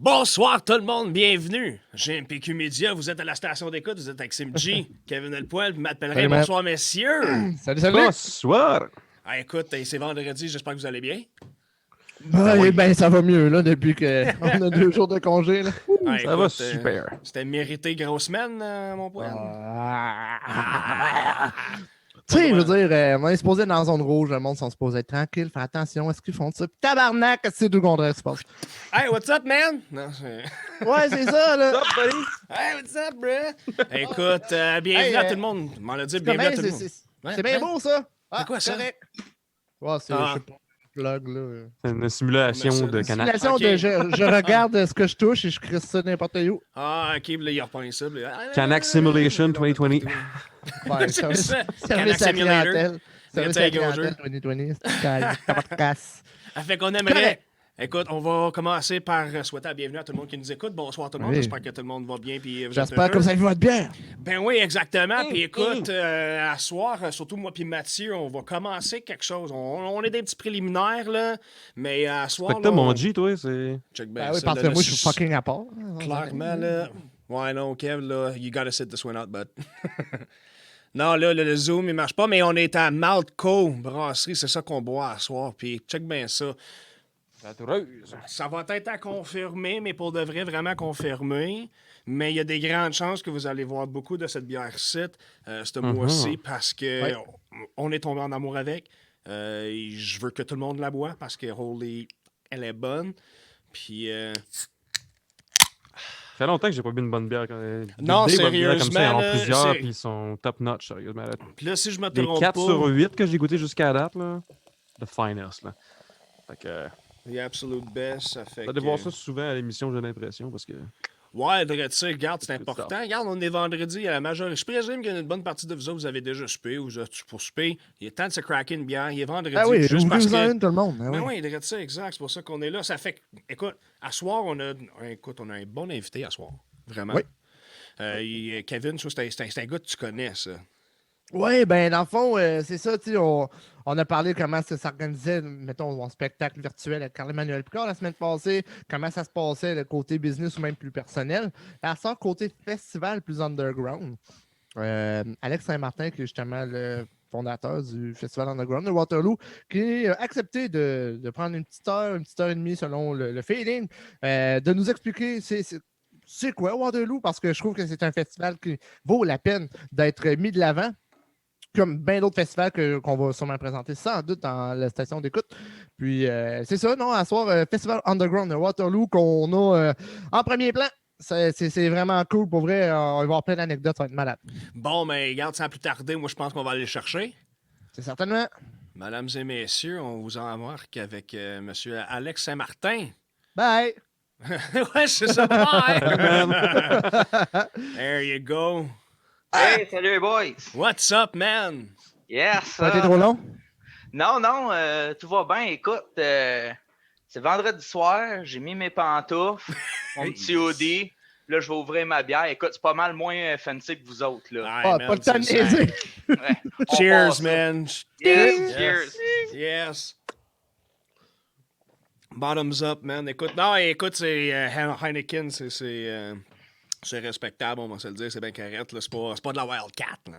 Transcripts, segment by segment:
Bonsoir tout le monde, bienvenue. GMPQ Media, vous êtes à la station d'écoute, vous êtes avec SimG, Kevin Delpoil, Matt Pellerin. Salut, bonsoir messieurs. Salut, salut. Bonsoir. Ah, écoute, c'est vendredi, j'espère que vous allez bien. Ben, ça va mieux là depuis qu'on a 2 jours de congé. Là. Ah, Ça va super. C'était mérité grosse semaine, mon poil. Tu sais, je veux dire, on est supposé être dans la zone rouge, le monde sont supposés être tranquille, faire attention, est-ce qu'ils font ça? Puis tabarnak, c'est tout le contraire qui se passe. Hey, what's up, man? Non, Ouais, c'est ça, là. What's up, buddy? Hey, what's up, bro? Écoute, bienvenue à tout le monde. Je m'en l'a dit, bienvenue à tout le monde. C'est bien beau, ça. C'est quoi ça? Correct. Ouais, c'est, je sais pas, plug, là. C'est une simulation de canal. Simulation Ok. de je regarde ce que je touche et je crisse ça n'importe où. Ah, ok, puis là, il reprend ça. Canac Simulation 2020. Ouais, C'est service ça. service Canac à Simulator. clientèle. Service à Take over. clientèle 2020. C'est podcast. Ça fait qu'on aimerait. Écoute, on va commencer par souhaiter la bienvenue à tout le monde qui nous écoute. Bonsoir tout le monde, Oui. j'espère que tout le monde va bien. Puis vous êtes J'espère heureux. que vous avez votre bière. Ben oui, exactement. Puis écoute, à soir, surtout moi puis Mathieu, on va commencer quelque chose. On est des petits préliminaires, là. Mais à soir. Fait que t'as là, mon on- G, toi, c'est. Check bien Ben oui, ça, parce là, que là, moi, je suis fucking à part. Clairement, là. Ouais, non, Kev, là, you gotta sit this one out, bud. Non, là, le Zoom, il marche pas, mais on est à Maltco Brasserie, c'est ça qu'on boit à soir. Puis check bien ça. Ça va être à confirmer, mais pour de vrai, vraiment confirmer. Mais il y a des grandes chances que vous allez voir beaucoup de cette bière-ci ce mois-ci parce que Ouais. on est tombé en amour avec. Et je veux que tout le monde la boit parce que Holy, elle est bonne. Puis, Ça fait longtemps que j'ai pas bu une bonne bière. Non, Des bonnes bières comme ça, ils en sérieusement, ont là, plusieurs, c'est- puis ils sont top-notch, sérieusement. puis là, si je me Les trompe 4 pas... sur 8 que j'ai goûté jusqu'à date, là, the finest, là. Fait que, The absolute best, ça fait vous allez que... voir ça souvent à l'émission, j'ai l'impression, parce que... Ouais, tu sais, regarde, c'est Good important. stuff. Regarde, on est vendredi à la majorité. Je présume qu'il y a une bonne partie de vous autres, vous avez déjà soupé ou vous êtes pour souper. Il est temps de se craquer une bière. Il est vendredi. Ah oui, juste parce ouvrez-vous-en que... une, tout le monde. Ah Ben oui. oui, regarde ça, exact. C'est pour ça qu'on est là. Ça fait que, écoute, à soir, on a un bon invité à soir. Vraiment. Oui. Kevin, ça, c'est un gars que tu connais, ça. Oui, ben dans le fond, c'est ça, tu sais, on a parlé de comment ça s'organisait, mettons, en spectacle virtuel avec Carl-Emmanuel Picard la semaine passée, comment ça se passait, le côté business ou même plus personnel. La sort côté festival plus underground. Alex Saint-Martin, qui est justement le fondateur du festival underground de Waterloo, qui a accepté de prendre une petite heure et demie selon le feeling, de nous expliquer c'est quoi Waterloo, parce que je trouve que c'est un festival qui vaut la peine d'être mis de l'avant, comme bien d'autres festivals qu'on va sûrement présenter sans doute dans la station d'écoute. Puis c'est ça, non, à soir, Festival Underground de Waterloo qu'on a en premier plan. C'est vraiment cool, pour vrai, on va avoir plein d'anecdotes, ça va être malade. Bon, mais regarde, sans plus tarder, moi, je pense qu'on va aller le chercher. C'est certainement. Mesdames et messieurs, on vous embarque avec monsieur Alex Saint-Martin. Bye! Ouais, c'est ça. Bye! There you go. Hey, salut les boys! What's up, man? Yes! Ça a été trop long? Non, tout va bien. Écoute, c'est vendredi soir, j'ai mis mes pantoufles, mon petit hoodie. Là, je vais ouvrir ma bière. Écoute, c'est pas mal moins fancy que vous autres, là. Ouais, Ah, man, pas le temps de c'est ça. niaiser. Ouais, on Cheers, passe ça. man. Yes, Yes. cheers! Yes. Bottoms up, man. Écoute, c'est Heineken, c'est respectable, on va se le dire, c'est bien correct. Là. C'est pas de la Wildcat. Là.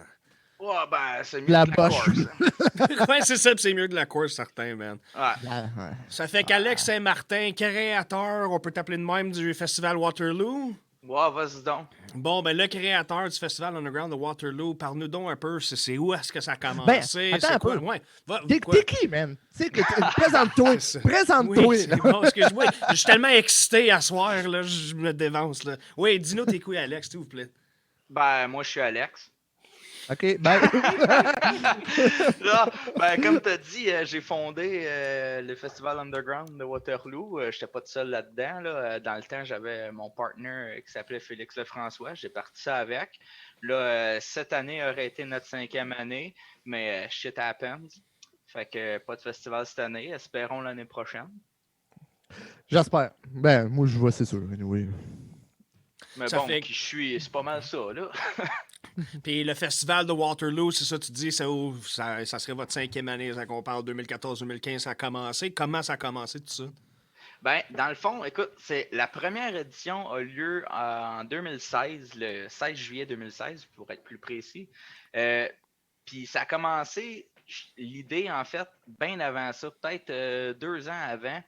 Ouais, ben, c'est mieux La que la Bosch. course. Ouais, c'est ça, puis c'est mieux que la course, certain, man. Ouais. Ah, ouais. Ça fait qu'Alex Saint-Martin, créateur, on peut t'appeler de même, du Festival Waterloo. Ouais, vas-y donc. Bon, ben le créateur du Festival Underground de Waterloo, parle-nous donc un peu, c'est où est-ce que ça a commencé? Ben, c'est attends un quoi? peu. Ouais. T'es qui, man? Tu sais, présente-toi. C'est ça. Présente-toi. Oui, c'est bon, excuse-moi. Je suis tellement excité à soir, là, je me dévance. Là. Oui, dis-nous tes couilles, Alex, s'il vous plaît. Ben, moi, je suis Alex. OK, bye. Là, ben, comme tu as dit, j'ai fondé le Festival Underground de Waterloo. J'étais pas tout seul là-dedans. Là. Dans le temps, j'avais mon partner qui s'appelait Félix Lefrançois. J'ai parti ça avec. Là, cette année aurait été notre 5e année, mais shit happens. Fait que pas de festival cette année. Espérons l'année prochaine. J'espère. Ben, moi, je vois, c'est sûr. Anyway. Mais Ça bon, fait- qui je suis, c'est pas mal ça, là. Puis le Festival de Waterloo, c'est ça, tu dis, ça serait votre 5e année, ça qu'on parle 2014-2015, ça a commencé. Comment ça a commencé, tout ça? Ben, dans le fond, écoute, la première édition a lieu en 2016, le 16 juillet 2016, pour être plus précis. Euh, Puis ça a commencé, l'idée, en fait, bien avant ça, peut-être 2 ans avant.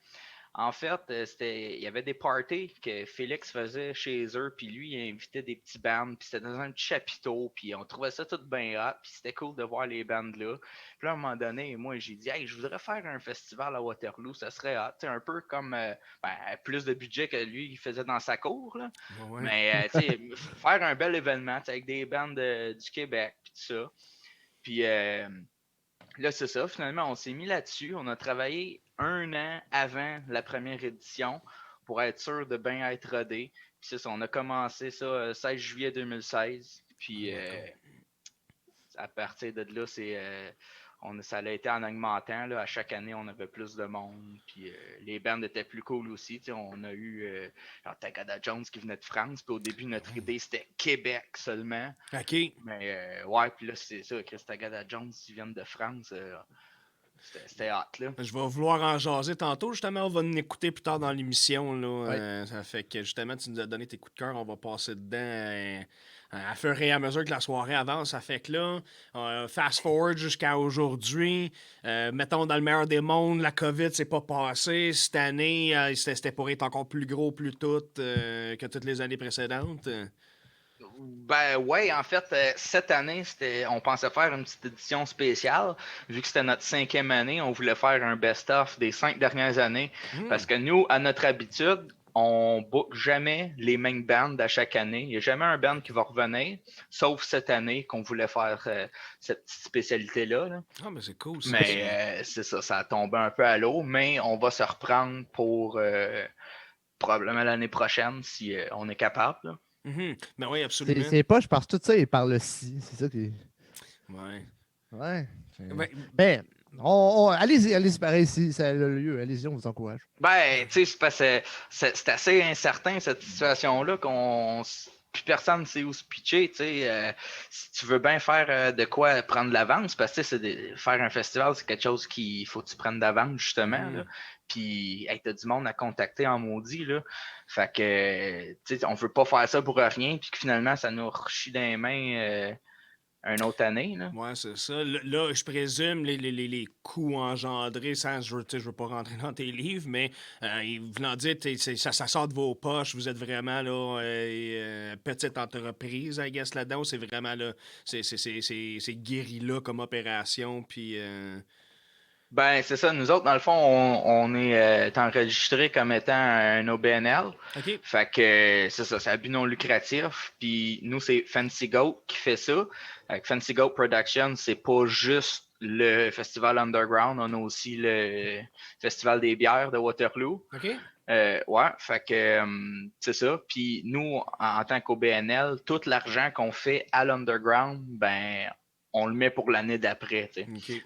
En fait, il y avait des parties que Félix faisait chez eux, puis lui, il invitait des petits bands, puis c'était dans un petit chapiteau, puis on trouvait ça tout bien hot, puis c'était cool de voir les bands là. Puis là, à un moment donné, moi, j'ai dit, hey, je voudrais faire un festival à Waterloo, ça serait hot, tu sais, un peu comme plus de budget que lui, il faisait dans sa cour, là. Ouais. Mais, tu sais, faire un bel événement, tu sais, avec des bands du Québec, puis tout ça. Puis, là, c'est ça. Finalement, on s'est mis là-dessus. On a travaillé 1 an avant la première édition pour être sûr de bien être rodé. Puis c'est ça, on a commencé ça 16 juillet 2016. Puis à partir de là, ça a été en augmentant. Là. À chaque année, on avait plus de monde. Puis les bands étaient plus cool aussi. T'sais, on a eu Tagada Jones qui venait de France. Puis au début, notre idée, c'était Québec seulement. OK. Mais ouais, puis là, c'est ça. Chris Tagada Jones, ils viennent de France. C'était hot, là. Je vais vouloir en jaser tantôt. Justement, on va nous écouter plus tard dans l'émission. Là. Ouais. Ça fait que justement, tu nous as donné tes coups de cœur. On va passer dedans à fur et à mesure que la soirée avance. Ça fait que là, fast forward jusqu'à aujourd'hui. Mettons, dans le meilleur des mondes, la COVID s'est pas passée. Cette année, c'était pour être encore plus gros, plus tout que toutes les années précédentes. Ben ouais, en fait, cette année, on pensait faire une petite édition spéciale. Vu que c'était notre 5e année, on voulait faire un best-of des 5 dernières années. Parce que nous, à notre habitude, on book jamais les mêmes bands à chaque année. Il n'y a jamais un band qui va revenir, sauf cette année qu'on voulait faire cette petite spécialité-là. Là. Ah, mais c'est cool, ça. Mais c'est ça a tombé un peu à l'eau, mais on va se reprendre pour probablement l'année prochaine si on est capable. Là. Ben oui, absolument. C'est pas, je pense tout ça, il parle ci. C'est ça qui. Ouais. Ouais. Ben, Ben, allez-y, pareil, si ça a le lieu, allez-y, on vous encourage. Ben, tu sais, c'est parce que c'est assez incertain cette situation-là qu'on. Puis personne ne sait où se pitcher, tu sais. Si tu veux bien faire de quoi prendre l'avance, parce que faire un festival, c'est quelque chose qu'il faut que tu prennes d'avance, justement. Là. Puis, hey, t'as du monde à contacter en maudit, là. Fait que, tu sais, on veut pas faire ça pour rien, puis que finalement, ça nous rechie dans les mains une autre année, là. Ouais, c'est ça. Là, je présume les coûts engendrés, je veux pas rentrer dans tes livres, mais voulant dire, ça sort de vos poches, vous êtes vraiment là, petite entreprise, I guess, là-dedans, c'est vraiment là, c'est guérilla comme opération, puis... Ben, c'est ça. Nous autres, dans le fond, on est enregistré comme étant un OBNL. OK. Fait que c'est ça, c'est un but non lucratif. Puis nous, c'est Fancy Goat qui fait ça. Avec Fancy Goat Production, c'est pas juste le festival underground, on a aussi le festival des bières de Waterloo. OK. Ouais, fait que c'est ça. Puis nous, en tant qu'OBNL, tout l'argent qu'on fait à l'underground, ben, on le met pour l'année d'après. OK.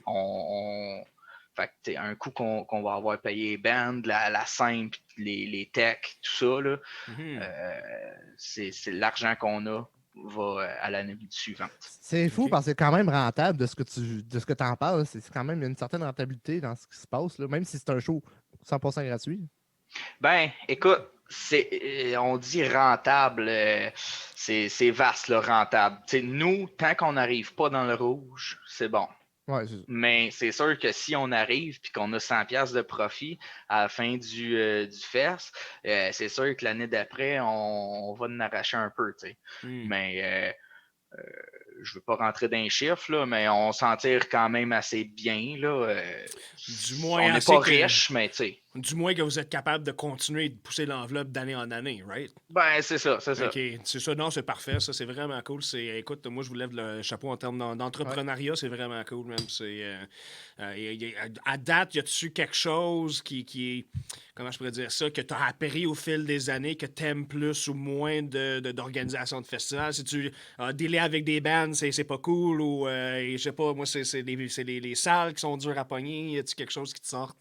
Fait que, un coup qu'on va avoir payé les bands, la scène, les techs, tout ça, là, c'est l'argent qu'on a va à l'année suivante. C'est fou Ok. parce que c'est quand même rentable de ce que tu en parles. C'est quand même une certaine rentabilité dans ce qui se passe, là, même si c'est un show 100% gratuit. Ben, écoute, on dit rentable, c'est vaste, là, rentable. T'sais, nous, tant qu'on n'arrive pas dans le rouge, c'est bon. Ouais, c'est ça. Mais c'est sûr que si on arrive et qu'on a 100$ de profit à la fin du fest, c'est sûr que l'année d'après, on va en arracher un peu. Mais je veux pas rentrer dans les chiffres, là, mais on s'en tire quand même assez bien. Là, Du moins on n'est assez pas que- riche, mais tu sais. Du moins que vous êtes capable de continuer de pousser l'enveloppe d'année en année, right? Ben, c'est ça, c'est ça. OK, c'est ça. Non, c'est parfait. Ça, c'est vraiment cool. Écoute, moi, je vous lève le chapeau en termes d'entrepreneuriat. C'est vraiment cool, même. À date, y a-tu quelque chose qui est... Comment je pourrais dire ça? Que tu as appris au fil des années, que tu aimes plus ou moins d'organisation de festivals? Si tu dealer avec des bands, c'est pas cool? Ou, je sais pas, moi, c'est les salles qui sont dures à pogner. Y a-tu quelque chose qui te sort?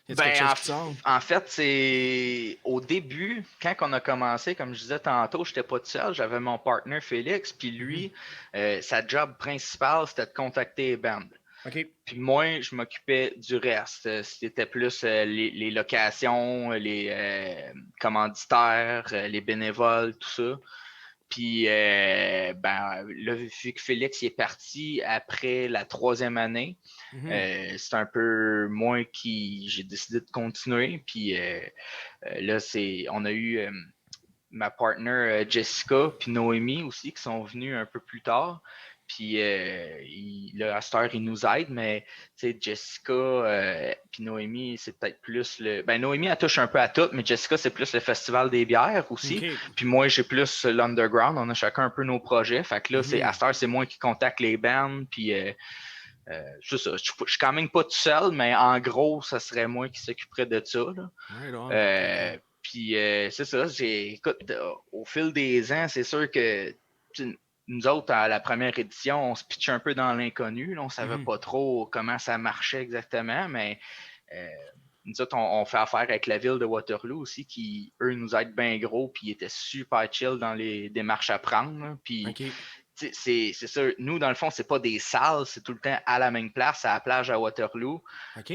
Y a-tu quelque chose qui te sort? En fait, c'est au début, quand on a commencé, comme je disais tantôt, j'étais pas tout seul, j'avais mon partner Félix, puis lui, sa job principale, c'était de contacter les bands. OK. Puis moi, je m'occupais du reste. C'était plus les locations, les commanditaires, les bénévoles, tout ça. Puis, ben, là, vu que Félix il est parti après la 3e année, c'est un peu moi qui j'ai décidé de continuer. Puis là, on a eu ma partner Jessica puis Noémie aussi qui sont venus un peu plus tard. Puis là, à cette heure, ils nous aident, mais Jessica puis Noémie, c'est peut-être plus le. Ben, Noémie, elle touche un peu à tout, mais Jessica, c'est plus le Festival des bières aussi. OK. Puis moi, j'ai plus l'underground. On a chacun un peu nos projets. Fait que là, à cette heure, c'est moi qui contacte les bands. Puis c'est ça. Je suis quand même pas tout seul, mais en gros, ça serait moi qui s'occuperait de ça. Là. Right on. Puis c'est ça. Écoute, au fil des ans, c'est sûr que nous autres, à la première édition, on se pitchait un peu dans l'inconnu. On ne savait pas trop comment ça marchait exactement, mais nous autres, on fait affaire avec la ville de Waterloo aussi, qui, eux, nous aident bien gros, puis ils étaient super chill dans les démarches à prendre. Là. Puis OK. c'est ça. Nous, dans le fond, c'est pas des salles, c'est tout le temps à la même place, à la plage à Waterloo. OK.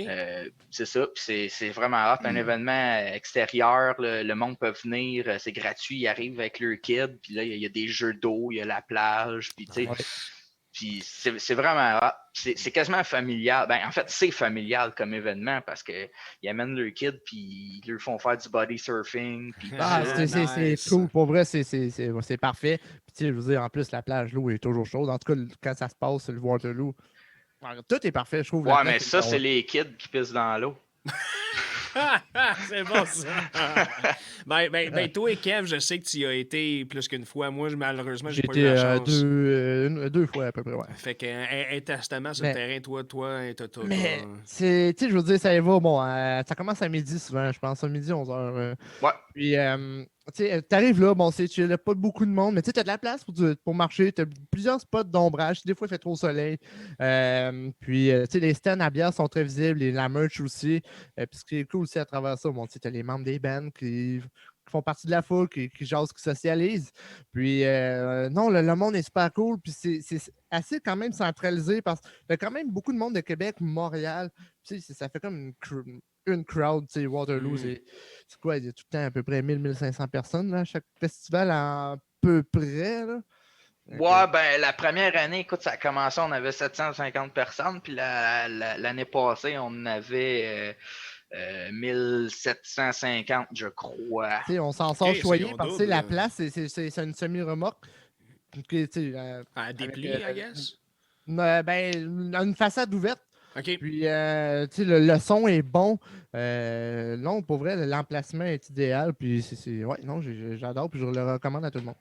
C'est ça. Puis c'est vraiment hot. Un événement extérieur. Le monde peut venir. C'est gratuit. Ils arrivent avec leur kid. Puis là, il y a des jeux d'eau, il y a la plage. Puis tu sais. Puis c'est vraiment hot. C'est quasiment familial. Ben, en fait, c'est familial comme événement parce qu'ils amènent leur kid puis ils leur font faire du body surfing. Puis c'est cool. Pour vrai, c'est parfait. Puis, tu sais, je veux dire, en plus, la plage, l'eau est toujours chaude. En tout cas, quand ça se passe, le Waterloo, tout est parfait, je trouve. Ouais, mais ça, c'est les kids qui pissent dans l'eau. C'est bon, ça. ben, toi et Kev, je sais que tu y as été plus qu'une fois. Moi, malheureusement, j'ai pas eu la chance. Deux fois à peu près, ouais. Fait qu'intestamment sur le terrain, toi, t'as. Mais, tu sais, je veux dire, ça y va, bon, ça commence à midi souvent, je pense, à midi, 11h. Ouais. Puis, tu sais, t'arrives là, bon, c'est chill, pas beaucoup de monde, mais tu sais, t'as de la place pour marcher, t'as plusieurs spots d'ombrage, des fois, il fait trop soleil. Puis, tu sais, les stands à bière sont très visibles, et la merch aussi. Puis, ce qui est cool aussi à travers ça, bon, tu sais, t'as les membres des bands qui font partie de la foule, qui jasent, qui socialisent. Puis, non, le monde est super cool, puis c'est assez quand même centralisé parce qu'il y a quand même beaucoup de monde de Québec, Montréal. Tu sais, ça fait comme une crowd, tu sais, Waterloo, c'est quoi? Il y a tout le temps à peu près 1000-1500 personnes, là, chaque festival à peu près, là. Ouais, ben la première année, écoute, ça a commencé, on avait 750 personnes, puis l'année passée, on en avait 1750, je crois. Tu sais, on s'en sort choyé parce que la place, c'est une semi-remorque. À déplier, I guess? Ben, une façade ouverte. OK. Puis, tu sais, le son est bon. Non, pour vrai, l'emplacement est idéal. Puis, ouais, non, j'adore. Puis, je le recommande à tout le monde.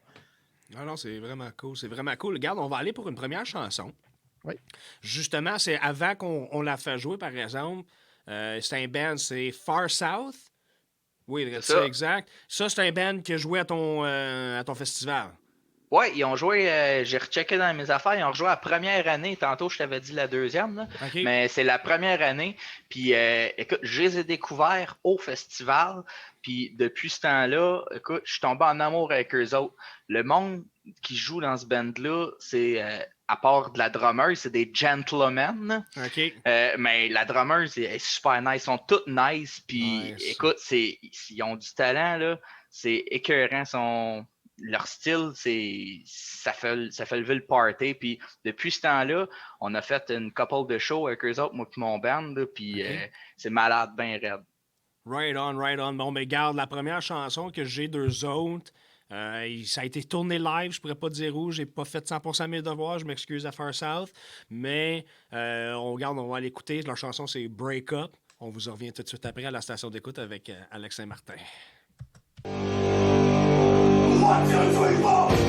Non, c'est vraiment cool. C'est vraiment cool. Regarde, on va aller pour une première chanson. Oui. Justement, c'est avant qu'on la fasse jouer, par exemple. C'est un band, c'est Far South. Oui, c'est ça, exact. Ça, c'est un band qui a joué à ton festival. Oui, ils ont joué, j'ai rechecké dans mes affaires, ils ont joué la première année. Tantôt, je t'avais dit la deuxième, là, okay. Mais c'est la première année. Puis, écoute, je les ai découverts au festival. Puis, depuis ce temps-là, écoute, je suis tombé en amour avec eux autres. Le monde qui joue dans ce band-là, c'est, à part de la drummer, c'est des gentlemen. OK. Mais la drummer, c'est super nice. Ils sont toutes nice. Puis, écoute, ils ont du talent, là. C'est écœurant. Leur style, ça fait lever le party. Puis depuis ce temps-là, on a fait une couple de shows avec eux autres, moi et mon band. Puis c'est malade, bien raide. Right on, right on. Bon, mais garde, la première chanson que j'ai d'eux autres, ça a été tourné live, je pourrais pas dire où, j'ai pas fait 100% mes devoirs, je m'excuse à Far South. Mais on va l'écouter. Leur chanson, c'est Break Up. On vous en revient tout de suite après à la station d'écoute avec Alex Saint-Martin. 1, 2, 3, 4.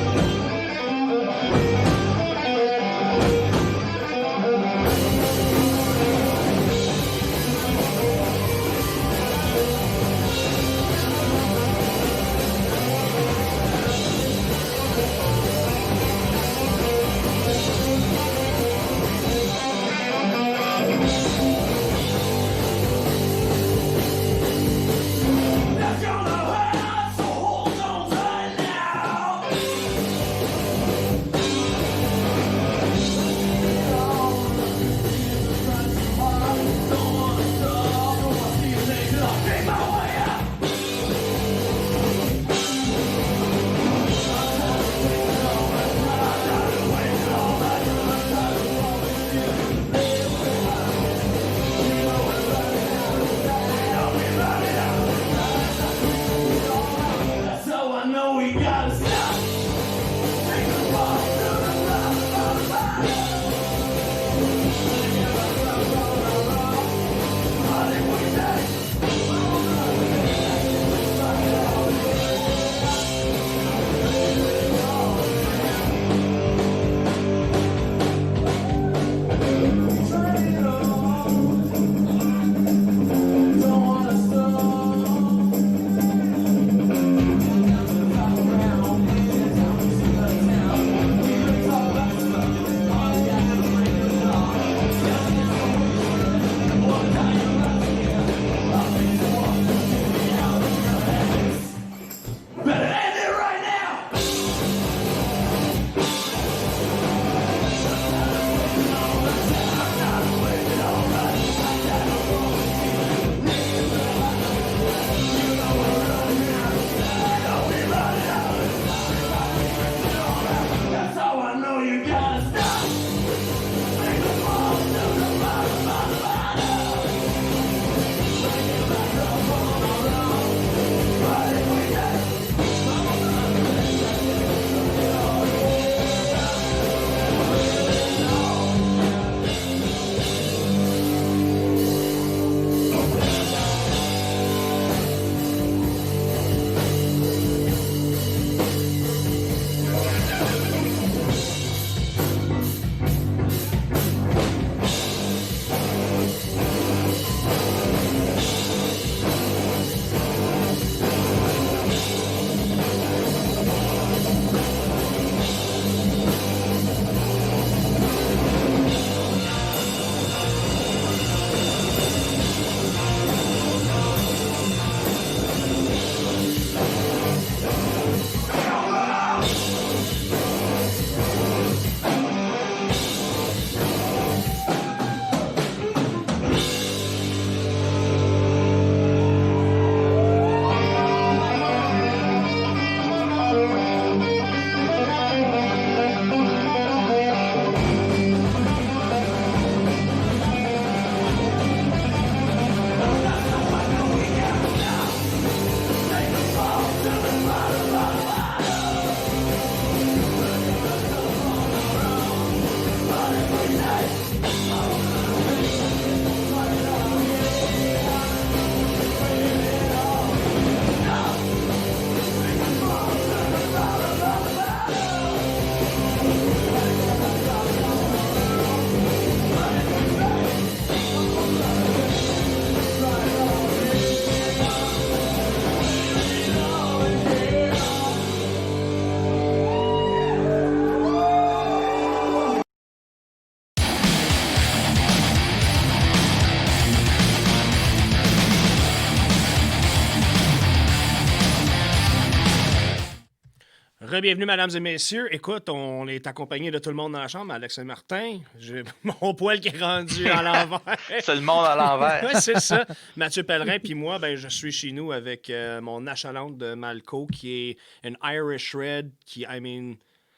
Bienvenue, mesdames et messieurs. Écoute, on est accompagné de tout le monde dans la chambre. Alex et Martin. J'ai mon poil qui est rendu à l'envers. C'est le monde à l'envers. Ouais, c'est ça. Mathieu Pellerin, puis moi, ben, je suis chez nous avec mon achalante de Malco, qui est une Irish Red,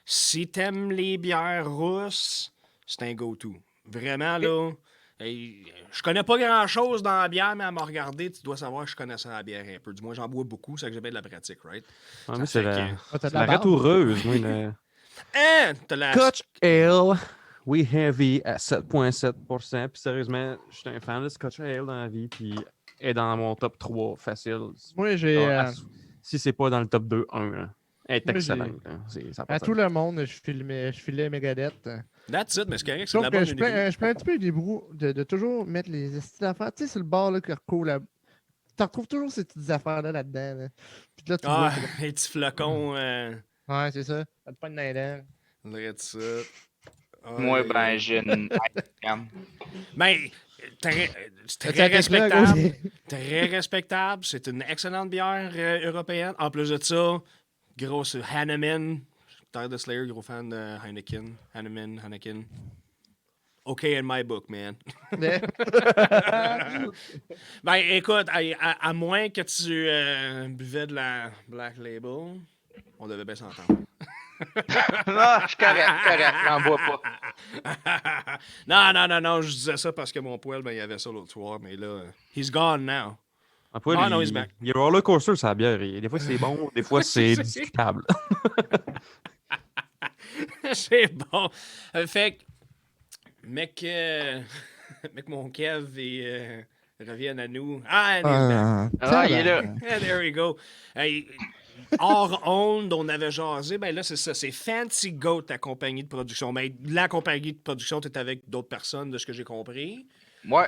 si t'aimes les bières rousses, c'est un go-to. Vraiment, là, je connais pas grand-chose dans la bière, mais à me regarder, tu dois savoir que je connais ça la bière un peu. Du moins, j'en bois beaucoup, c'est que j'ai bien de la pratique, right? Ouais, Ça mais c'est fait la, que- Ah, t'as de la la barbe. ratoureuse, moi. Hein? T'as la... Scotch Ale, We Heavy à 7,7%. Puis sérieusement, je suis un fan de Scotch Ale dans la vie. Puis elle est dans mon top 3 facile. Moi, j'ai. Si c'est pas dans le top 2, 1. Là. Elle est Moi, j'ai- excellente. Là. Ça a pas À de tout sens. le monde, je filais Megadeth. That's it, mais c'est correct, Je c'est de trouve la que bonne je unité. prends un petit peu des brous de toujours mettre les styles d'affaires. Tu sais, c'est le bar là, qui recoule là. Tu retrouves toujours ces petites affaires-là là-dedans. Là. Puis là, tu vois. Ah, les petits flacons, Ouais, c'est ça. Ça te pogne dans les dents. on dirait de ça. Moi, Aïe, ben, aïe. j'ai une. Ben, c'est T'as très tes plugs respectable. aussi. Très respectable. C'est une excellente bière européenne. En plus de ça, grosse Hanneman. Terre de Slayer, gros fan de Heineken. Heineken. OK in my book, man. Ben, écoute, à moins que tu buvais de la Black Label, on devait bien s'entendre. Non, je suis correct, j'en bois pas. non, je disais ça parce que mon poil, ben, il y avait ça l'autre soir, mais là, he's gone now. Après, Ah, non, he's back. il y a roller coaster sur la bière. Des fois, c'est bon, des fois, c'est C'est- discutable. C'est bon. Fait que, mec, mec, mon Kev revienne à nous. Ah, and he's back. Ah, il est là. Yeah, there we go. Hey, hors onde, on avait jasé. Ben là, c'est ça. C'est Fancy Goat, ta compagnie de production. Ben, la compagnie de production, t'es avec d'autres personnes, de ce que j'ai compris. Ouais.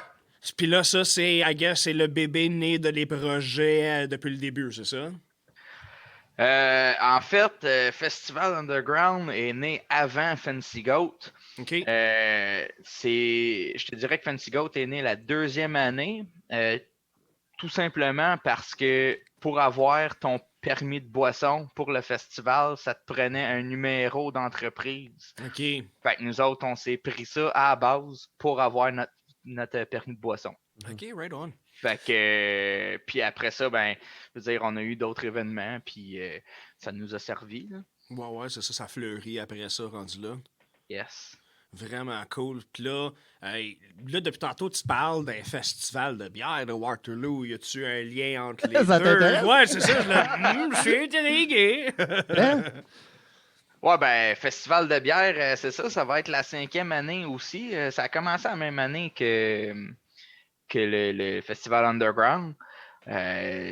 Puis là, ça, c'est, I guess, c'est le bébé né de les projets depuis le début, c'est ça? En fait, Festival Underground est né avant Fancy Goat. OK. Je te dirais que Fancy Goat est né la deuxième année, tout simplement parce que pour avoir ton permis de boisson pour le festival, ça te prenait un numéro d'entreprise. OK. Fait que nous autres, on s'est pris ça à la base pour avoir notre permis de boisson. OK, right on. Fait que, puis après ça, ben, je veux dire, on a eu d'autres événements, puis ça nous a servi, là. Ouais, c'est ça, ça fleurit après ça, rendu là. Yes. Vraiment cool. Puis là, là, depuis tantôt, tu parles d'un festival de bière de Waterloo. Y a-tu un lien entre les Ça deux? t'intéresse? Ouais, c'est ça. Je suis intrigué. Hein? Ouais, ben, Festival de bière, c'est ça, ça va être la 5e année aussi. Ça a commencé la même année que le Festival Underground.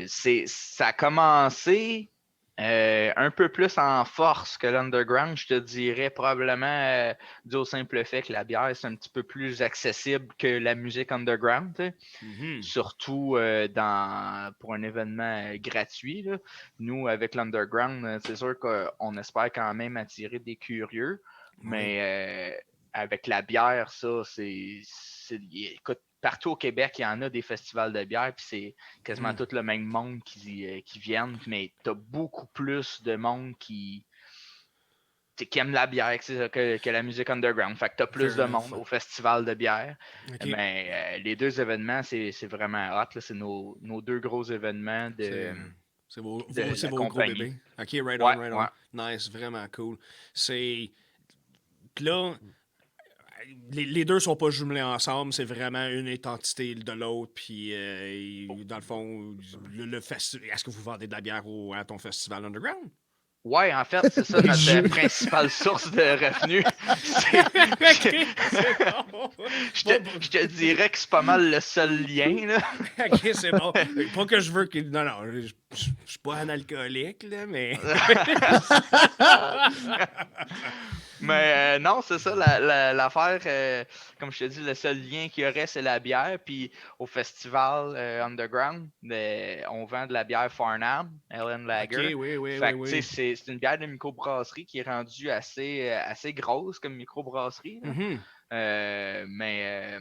Ça a commencé un peu plus en force que l'Underground, je te dirais, probablement dû au simple fait que la bière, c'est un petit peu plus accessible que la musique underground, tu sais. Mhm. Surtout pour un événement gratuit, là. Nous, avec l'Underground, c'est sûr qu'on espère quand même attirer des curieux, mais avec la bière, ça, écoute, partout au Québec, il y en a des festivals de bière, puis c'est quasiment tout le même monde qui viennent, mais tu as beaucoup plus de monde qui aime la bière que la musique underground. Fait que tu as plus Fair de enough. monde au festival de bière. OK. Mais les deux événements, c'est vraiment hot, là. C'est nos deux gros événements C'est vos, de c'est la vos gros compagnie. bébés. OK, right Ouais, on, right ouais. on. Nice, vraiment cool. C'est... Puis là, les deux sont pas jumelés ensemble, c'est vraiment une identité de l'autre. Puis, dans le fond, le festival... Est-ce que vous vendez de la bière à ton festival underground? Ouais, en fait, c'est ça notre principale source de revenus. OK, c'est bon. Je te dirais que c'est pas mal le seul lien, là. OK, c'est bon. Pas que je veux que... Non, je suis pas un alcoolique, là, mais... Mais non, c'est ça, l'affaire, comme je te dis, le seul lien qu'il y aurait, c'est la bière. Puis au festival Underground, on vend de la bière Farnham, Ellen Lager. OK, oui. Fait que, tu sais, c'est une bière de microbrasserie qui est rendue assez grosse comme microbrasserie, là. Mhm. Mais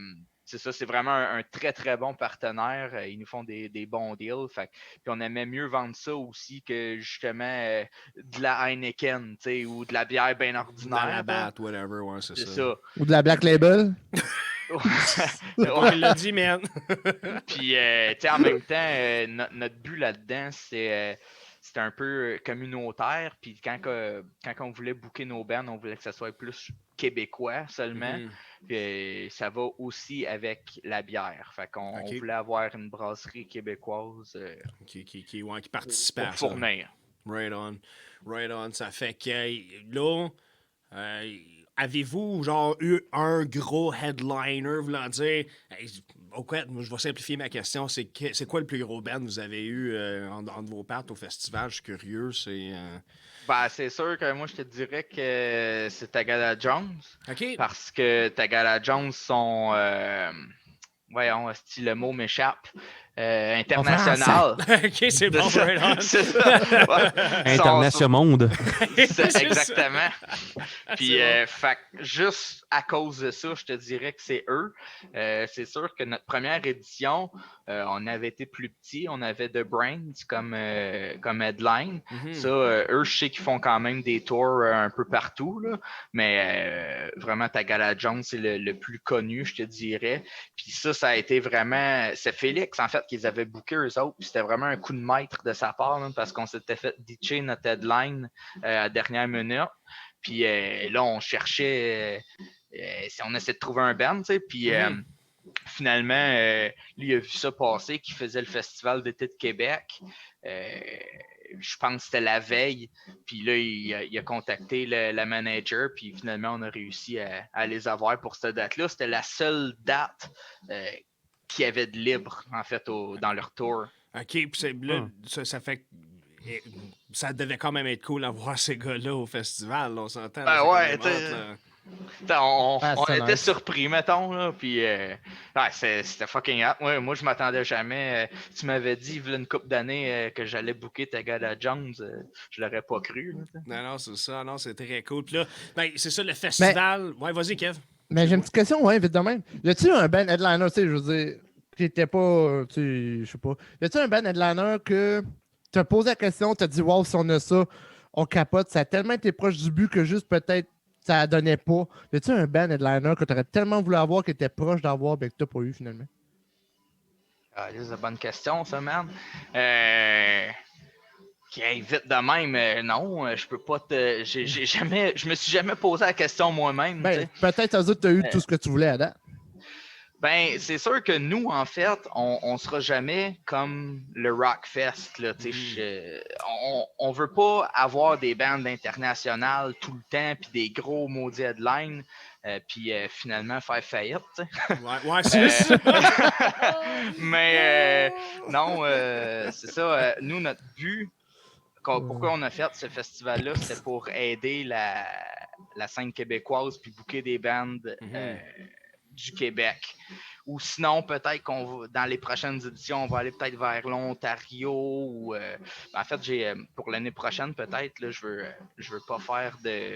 c'est ça, c'est vraiment un très, très bon partenaire. Ils nous font des bons deals. Puis on aimait mieux vendre ça aussi que justement de la Heineken, tu sais, ou de la bière bien Dans ordinaire. la là. batte, whatever, ouais, c'est C'est ça. ça. Ou de la Black Label. On l'a dit, man. Puis, tu sais, en même temps, notre but là-dedans, c'était un peu communautaire. Puis, quand on voulait booker nos bands, on voulait que ça soit plus québécois seulement. Mhm. Puis, ça va aussi avec la bière. Fait qu'on Ok. voulait avoir une brasserie québécoise Qui participait pour à ça. fournir. Right on. Right on. Ça fait que là, avez-vous genre eu un gros headliner voulant dire ok, je vais simplifier ma question, c'est quoi le plus gros band que vous avez eu entre vos parts au festival? Je suis curieux, c'est. Ben, c'est sûr que moi, je te dirais que c'est Tagada Jones. OK. Parce que Tagada Jones sont. Voyons, si le mot m'échappe. International. OK, c'est bon, ça. right on. C'est ça. Ouais. International monde. C'est ça. exactement. Puis, C'est fait que juste à cause de ça, je te dirais que c'est eux. C'est sûr que notre première édition, on avait été plus petit. On avait The Brains comme headline. Mhm. Ça, eux, je sais qu'ils font quand même des tours un peu partout. Là. Mais vraiment, Tagada Jones, c'est le plus connu, je te dirais. Puis ça a été vraiment... C'est Félix, en fait, qu'ils avaient booké eux autres. Puis c'était vraiment un coup de maître de sa part, là, parce qu'on s'était fait ditcher notre headline à la dernière minute. Puis là, on cherchait... si on essayait de trouver un band, tu sais. Puis finalement, lui, il a vu ça passer, qu'il faisait le Festival d'été de Québec. Je pense que c'était la veille. Puis là, il a contacté la manager. Puis finalement, on a réussi à les avoir pour cette date-là. C'était la seule date qu'il y avait de libre, en fait, dans leur tour. OK, puis là, ça fait que ça devait quand même être cool d'avoir ces gars-là au festival, là, on s'entend. Ben là, ouais, c'est quand même hot, là. On c'est était nice. surpris, mettons, là, puis c'était fucking hot. Moi, je m'attendais jamais. Tu m'avais dit, il y a une couple d'années, que j'allais booker Tagada Jones. Je l'aurais pas cru. Là, Non, c'est ça, non, c'est très cool. Puis là, ben, c'est ça, le festival. Ouais, vas-y, Kev. Mais j'ai une petite question, ouais, vite de même. Y a-tu un band headliner, tu sais, je veux dire, qui était pas, tu sais, je sais pas. Y a-tu un band headliner que t'as posé la question, t'as dit, wow, si on a ça, on capote, ça a tellement été proche du but que juste peut-être ça donnait pas. Y a-tu un band headliner que t'aurais tellement voulu avoir, qui était proche d'avoir, mais que t'as pas eu finalement? c'est une bonne question, ça, man. Vite de même, non, je peux pas te. Je me suis jamais posé la question moi-même. tu sais. Ben, peut-être, eux autres, t'as eu tout ce que tu voulais à date. Ben, c'est sûr que nous, en fait, on sera jamais comme le Rockfest. Là, on veut pas avoir des bandes internationales tout le temps, puis des gros maudits headlines, puis finalement faire faillite. Ouais, c'est ça. Mais non, c'est ça. Nous, notre but, pourquoi on a fait ce festival-là, c'était pour aider la scène québécoise, puis booker des bandes du Québec. Ou sinon, peut-être qu'on va, dans les prochaines éditions, on va aller peut-être vers l'Ontario. Ou, en fait, pour l'année prochaine, peut-être, là, je veux pas faire de.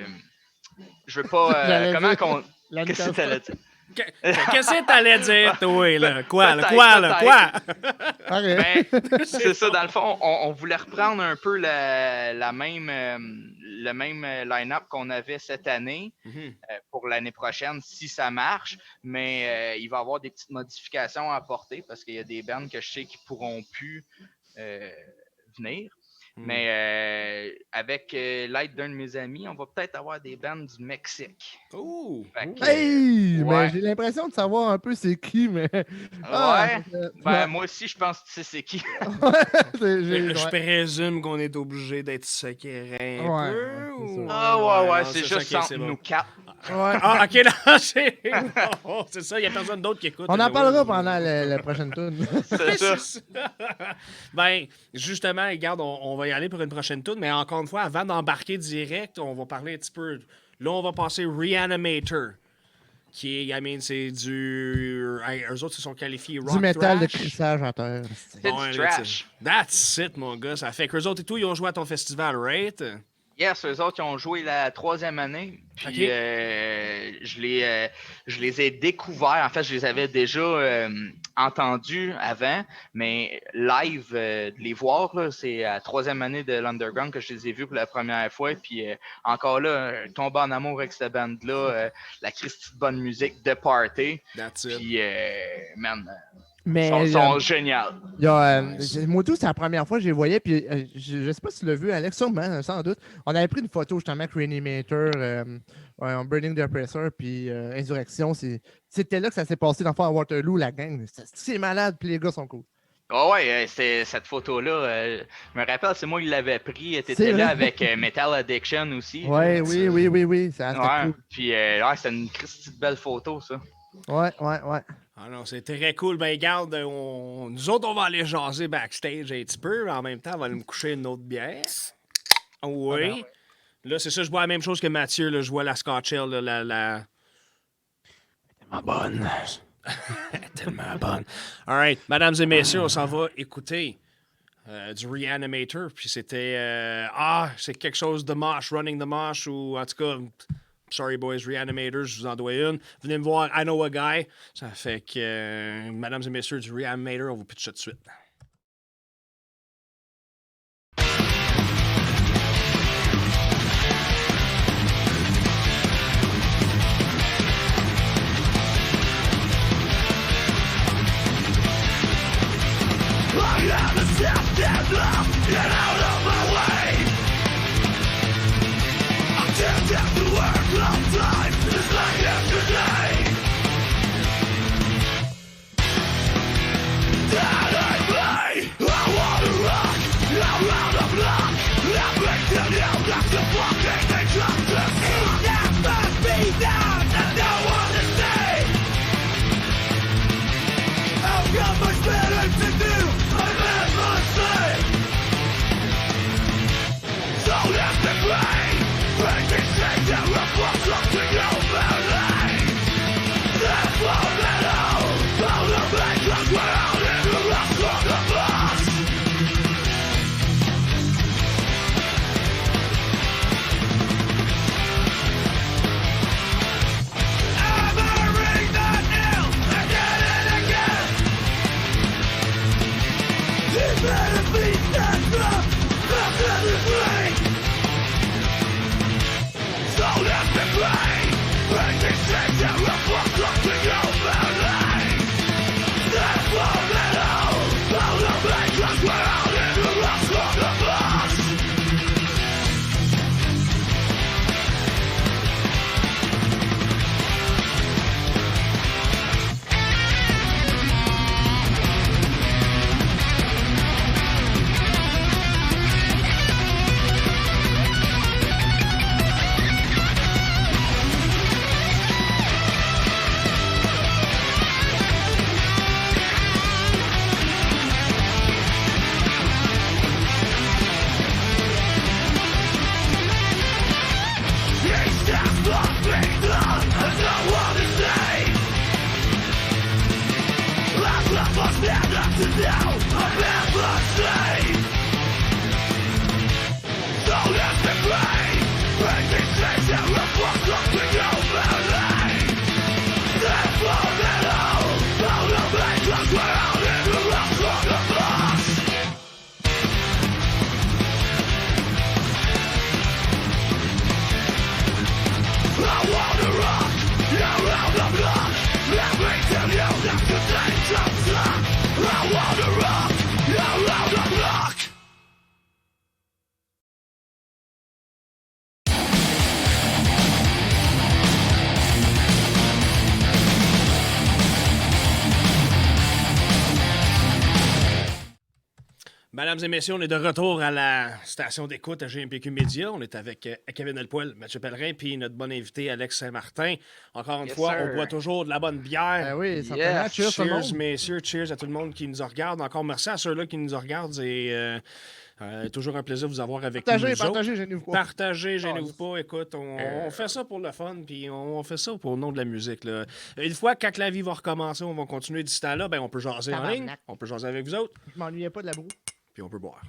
Je veux pas. J'allais comment dire, qu'on. l'année Qu'est-ce que t'allais dire? Qu'est-ce que t'allais dire, toi, là? Quoi, là? Peut-être, Quoi, là? Quoi? Ok. Ben, c'est ça, dans le fond, on voulait reprendre un peu le même line-up qu'on avait cette année pour l'année prochaine, si ça marche, mais il va y avoir des petites modifications à apporter parce qu'il y a des bands que je sais qui pourront plus venir. Mais avec l'aide d'un de mes amis, on va peut-être avoir des bands du Mexique. Oh! Fait que, Hey! ouais. Mais j'ai l'impression de savoir un peu c'est qui, mais. Ouais. Ben, moi aussi, je pense que tu sais c'est qui. Je présume qu'on est obligé d'être secret un Ouais, peu. ouais, c'est ou- ça. Ah ouais, non, c'est ça, juste ok, entre c'est bon. nous quatre. Ouais. Ah, ok, non, c'est ça, il n'y a personne d'autre qui écoute. On en anyway. parlera pendant la prochaine tourne. C'est ça. Ben, justement, regarde, on va y aller pour une prochaine tour, mais encore une fois, avant d'embarquer direct, on va parler un petit peu. Là, on va passer Reanimator, qui est, I mean, c'est du. Eux autres, se sont qualifiés rock Du métal de thrash. crissage à terre. C'est du là, trash. That's it, mon gars. Ça fait qu'eux autres et tout, ils ont joué à ton festival, right? Yes, eux autres, ils ont joué la 3e année. Puis Ok. je les ai découverts. En fait, je les avais déjà entendus avant, mais live, de les voir, là, c'est à la 3e année de l'Underground que je les ai vus pour la première fois. Puis encore là, tomber en amour avec cette bande-là, la Christie de bonne musique, de party. That's it. Puis, man, Mais sont génials. il y a, Nice. moi tout, c'est la première fois que je les voyais, puis je sais pas si tu l'as vu, Alex, sûrement, sans doute. On avait pris une photo justement avec Reanimator, en Burning the Oppressor, puis Insurrection. C'était là que ça s'est passé dans le fond à Waterloo, la gang. C'est malade, puis les gars sont cool. Oh ouais, c'est cette photo-là. Je me rappelle, c'est moi qui l'avais pris. C'est T'étais là vrai. avec Metal Addiction aussi. Ouais, là. oui. C'était Ouais. cool. Puis ouais, c'était une Christie de belle photo, ça. Ouais. Ah non, c'est très cool. Ben, regarde, nous autres, on va aller jaser backstage un petit peu, mais en même temps, on va aller me coucher une autre bière. Oui. Là, c'est ça, je bois la même chose que Mathieu. Là, je bois la Scotch Ale, là, la... Tellement bonne. Tellement bonne. All right, mesdames et messieurs, on s'en va écouter du Reanimator. Puis c'était... c'est quelque chose de mosh, Running the Mosh, ou en tout cas... Sorry boys, Reanimators, je vous en dois une. Venez me voir, I Know a Guy. Ça fait que, mesdames et messieurs, du Reanimator, on vous pitch ça tout de suite. Mesdames et messieurs, on est de retour à la station d'écoute à GMPQ Média. On est avec Kevin Delpoil, Mathieu Pellerin, puis notre bon invité Alex Saint-Martin. Encore une fois, sir. on boit toujours de la bonne bière. Ben oui, certainement. Yes. Cheers, tout le Cheers, monde. messieurs. Cheers à tout le monde qui nous regarde. Encore merci à ceux-là qui nous regardent. C'est toujours un plaisir de vous avoir avec nous. Partagez, gênez-vous pas. Partagez, gênez-vous pas. Écoute, on fait ça pour le fun, puis on fait ça pour le nom de la musique. Là. Une fois quand la vie va recommencer, on va continuer d'ici temps-là, ben on peut jaser en Tabarnak. ligne, on peut jaser avec vous autres, Je m'ennuyais pas de la broue. puis on peut boire.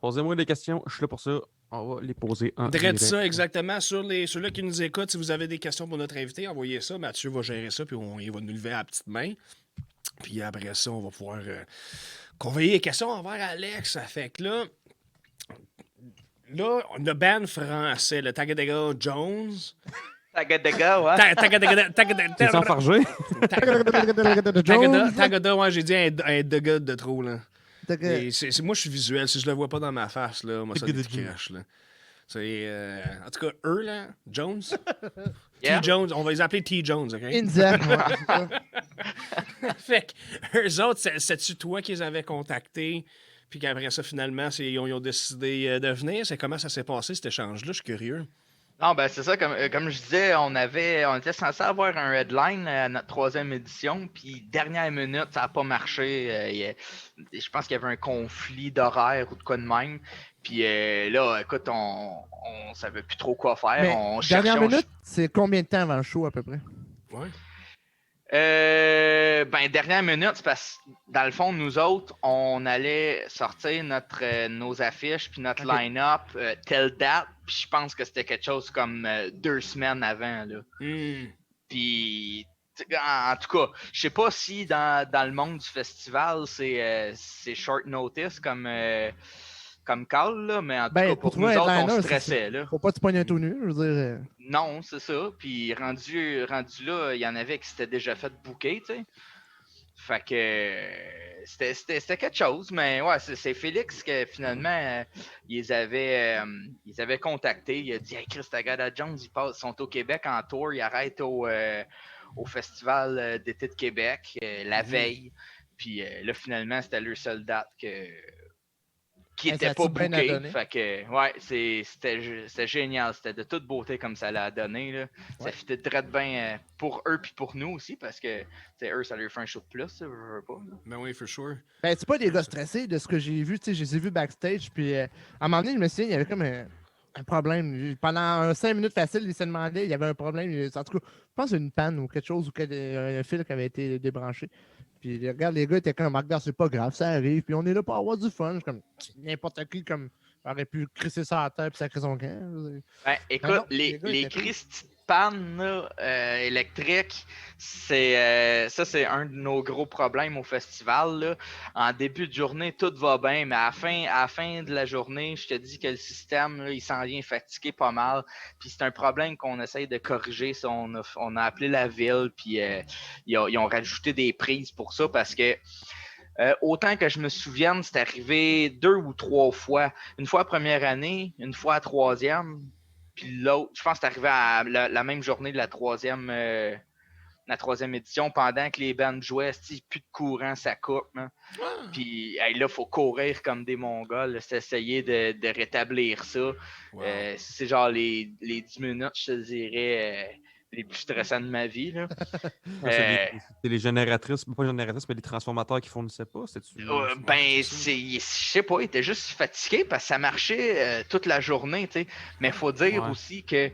Posez-moi des questions, je suis là pour ça. On va les poser en Drette direct. ça exactement sur ceux-là qui nous écoutent. Si vous avez des questions pour notre invité, envoyez ça. Mathieu va gérer ça, puis il va nous lever à la petite main. Puis après ça, on va pouvoir conveiller les questions envers Alex. Ça fait que là, le band français, le Tagadaga Jones. Tagadaga, ouais. C'est sans farger. Tagada, ouais, j'ai dit un Daga de trop, là. Et moi, je suis visuel. Si je le vois pas dans ma face, là, moi, ça me crache, là. C'est, en tout cas, eux, là, Jones. Yeah. T. Jones, on va les appeler T. Jones, OK? India, Fait que, eux autres, c'est-tu toi qui les avais contactés, puis qu'après ça, finalement, ils ont décidé de venir? Comment ça s'est passé, cet échange-là? Je suis curieux. Non, ben c'est ça, comme je disais, on était censé avoir un headline à notre 3e édition, puis dernière minute, ça n'a pas marché. Je pense qu'il y avait un conflit d'horaire ou de quoi de même. Puis là, écoute, on savait plus trop quoi faire. Mais On dernière minute, c'est combien de temps avant le show à peu près? Ouais. Ben, dernière minute, c'est parce que dans le fond, nous autres, on allait sortir nos affiches puis notre line-up telle date, puis je pense que c'était quelque chose comme 2 semaines avant, là. Puis, en tout cas, je sais pas si dans le monde du festival, c'est short notice comme call, là, mais en tout cas, pour nous autres, on stressait, là. Faut pas te pogner un tout nu, je veux dire. Non, c'est ça. Puis rendu là, il y en avait qui s'étaient déjà fait booker, tu sais. Fait que c'était quelque chose, mais ouais, c'est Félix que finalement, ils avaient contacté. Il a dit, hey, Chris Tagada Jones, ils sont au Québec en tour, ils arrêtent au Festival d'été de Québec la veille. Puis là, finalement, c'était leur seule date qui n'était pas booké. Fait que, ouais, c'était génial. C'était de toute beauté comme ça l'a donné. Là. Ouais. Ça fitait très bien pour eux puis pour nous aussi parce que eux, ça leur fait un show de plus. Ça, je veux pas. Là. Ben oui, for sure. Ben, c'est pas des gars stressés de ce que j'ai vu. Je les ai vus backstage. Puis à un moment donné, je me souviens, il y avait comme un problème. Pendant 5 minutes facile, ils se demandaient, il y avait un problème. En tout cas, je pense une panne ou quelque chose, ou un fil qui avait été débranché. Puis regarde, les gars étaient comme, regarde, c'est pas grave, ça arrive. Puis on est là pour avoir du fun. Comme n'importe qui comme aurait pu crisser ça à la terre puis sacrer son camp. Ben, écoute, non, les Christy pannes électriques, ça c'est un de nos gros problèmes au festival. Là. En début de journée, tout va bien, mais à la fin de la journée, je te dis que le système, là, il s'en vient fatigué pas mal. Puis c'est un problème qu'on essaye de corriger. On a appelé la ville, puis ils ont rajouté des prises pour ça parce que autant que je me souvienne, c'est arrivé 2 ou 3 fois. Une fois à première année, une fois à 3e. Puis l'autre, je pense que c'est arrivé à la même journée de la 3e édition, pendant que les bands jouaient, plus de courant, ça coupe. Hein. Puis là, il faut courir comme des Mongols, c'est essayer de rétablir ça. Wow. C'est genre les 10 minutes, je te dirais, les plus stressants de ma vie. Là. C'est les génératrices, pas les génératrices, mais les transformateurs qui fournissaient pas. Je sais pas, ils étaient juste fatigués parce que ça marchait toute la journée. T'sais. Mais il faut dire aussi que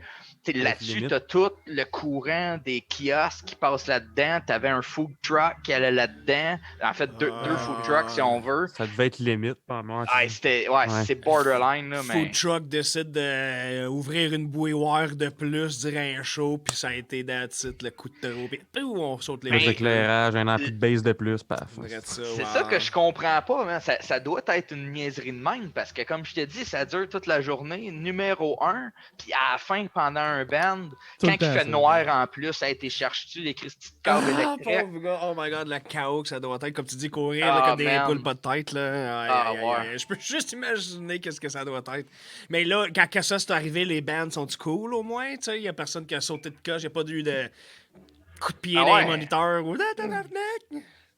là-dessus, tu as tout le courant des kiosques qui passent là-dedans. Tu avais un food truck qui allait là-dedans. En fait, deux food trucks, si on veut. Ça devait être limite, pas moi. C'est borderline. Là, food truck décide d'ouvrir une bouilloire de plus, dire un show, puis ça a été le coup de trop. Puis on saute les plus d'éclairage, un ampli de base de plus, paf. C'est ça que je comprends pas. Man. Ça doit être une niaiserie de même, parce que comme je te dis, ça dure toute la journée. Numéro 1, puis à la fin, pendant un band, quand il fait noir en plus, ça a été cherché les Christy de câbles électriques. Oh my god, le chaos que ça doit être, comme tu dis, courir là, comme des poules pas de tête. Là. Je peux juste imaginer qu'est-ce que ça doit être. Mais là, quand ça c'est arrivé, les bands sont-ils cool au moins? Il n'y a personne qui a sauté de coche, il n'y a pas eu de coup de pied dans les moniteurs ou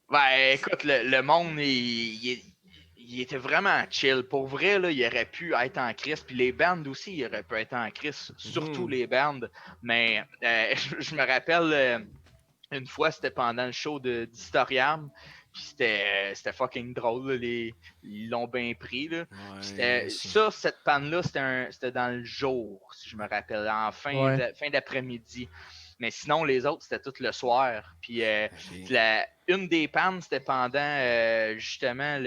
Ben écoute, le monde, il était vraiment chill. Pour vrai, là, il aurait pu être en crise. Puis les bands aussi, il aurait pu être en crise. Surtout les bands. Mais je me rappelle, une fois, c'était pendant le show d'Historiam. Puis c'était fucking drôle. Là, ils l'ont bien pris. Là. Ouais, cette panne-là, c'était dans le jour, si je me rappelle, en fin d'après-midi. Mais sinon, les autres, c'était tout le soir. Puis une des pannes, c'était pendant justement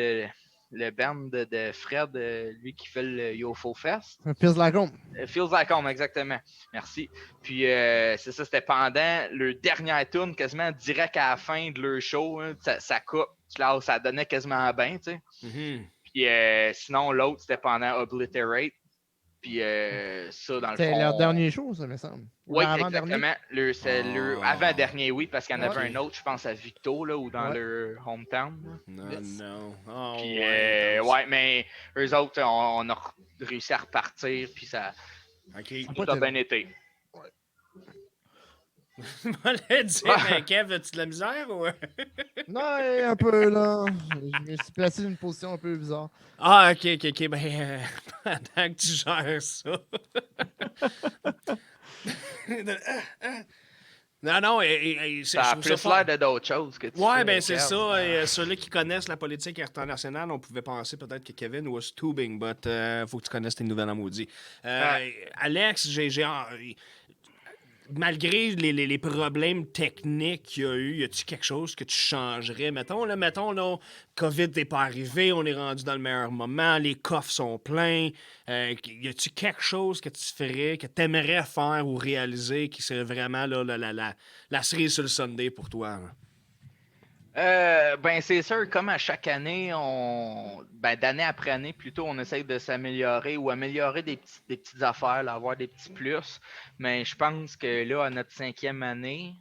le band de Fred, lui qui fait le YoFo Fest. Feels like home. Feels Like Home, exactement. Merci. Puis c'est ça, c'était pendant le dernier tune, quasiment direct à la fin de leur show. Hein, ça coupe. Là, ça donnait quasiment bien, tu sais. Mhm. Puis sinon, l'autre, c'était pendant Obliterate. Puis ça, dans le C'est fond... leur dernier show, ça me semble. Ou Oui, l'avant-dernier. exactement. C'est leur avant-dernier, oui, parce qu'il y en avait Ok. un autre, je pense, à Victo, là, ou dans Ouais. leur hometown. Là. Non, Yes. non. Oh, Puis, intense. ouais, mais eux autres, on a réussi à repartir, puis ça OK. tout a bien été. Je m'allais dire, ben, Kev, as-tu de la misère ou... Non, un peu, là. Je me suis placé dans une position un peu bizarre. Ah, ok. Ben, pendant que tu gères ça. Non, Ça a je trouve plus fort. l'air de d'autres choses que tu Ouais, fais, ben c'est Kev. ça. Et, ceux-là qui connaissent la politique internationale, on pouvait penser peut-être que Kevin was tubing, but faut que tu connaisses tes nouvelles en maudit. Alex, malgré les problèmes techniques qu'il y a eu, y a-tu quelque chose que tu changerais? Mettons, là, COVID n'est pas arrivé, on est rendu dans le meilleur moment, les coffres sont pleins. Y a-tu quelque chose que tu ferais, que tu aimerais faire ou réaliser qui serait vraiment là, la cerise sur le Sunday pour toi? Là? Ben c'est sûr, comme à chaque année, d'année après année, plutôt, on essaye de s'améliorer ou améliorer des petites affaires, là, avoir des petits plus. Mais je pense que là, à notre 5e année,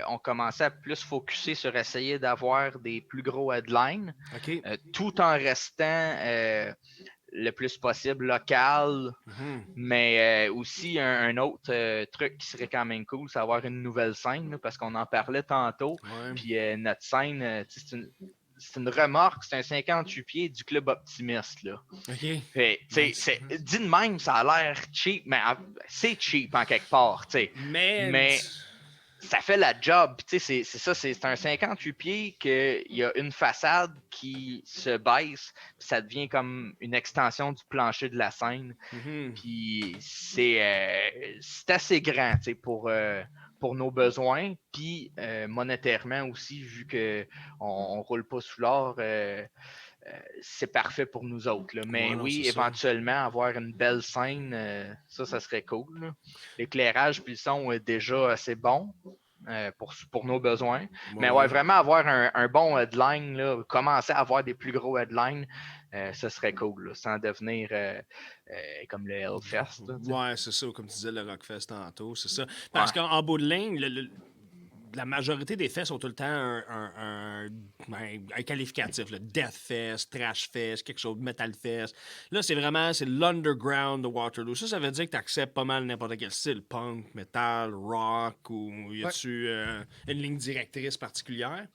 on commençait à plus focuser sur essayer d'avoir des plus gros headlines, OK. tout en restant le plus possible local. Mhm. Mais aussi, un autre truc qui serait quand même cool, c'est avoir une nouvelle scène, là, parce qu'on en parlait tantôt. Ouais. Puis notre scène, c'est une remorque, c'est un 58 pieds du club optimiste. Là. OK. Fait, Nice. dit de même, ça a l'air cheap, mais c'est cheap en quelque part. Mais ça fait la job. C'est ça, c'est un 58 pieds qu'il y a une façade qui se baisse, puis ça devient comme une extension du plancher de la scène. Mhm. Puis c'est assez grand pour nos besoins. Puis monétairement aussi, vu qu'on ne roule pas sous l'or, c'est parfait pour nous autres. Là. Mais Ouais, non, oui, c'est ça. éventuellement, avoir une belle scène, ça serait cool. Là. L'éclairage puis le son est déjà assez bon. Pour nos besoins. Mais ouais, vraiment avoir un bon headline, là, commencer à avoir des plus gros headlines, ce serait cool, là, sans devenir comme le Hellfest. Là, Ouais, c'est ça, comme tu disais, le Rockfest tantôt, c'est ça. Parce qu'en bout de ligne, la majorité des fests ont tout le temps un qualificatif. Là. Death Fest, Trash Fest, quelque chose, Metal Fest. Là, c'est l'underground de Waterloo. Ça veut dire que tu acceptes pas mal n'importe quel style. Punk, metal, rock, ou y a-tu une ligne directrice particulière?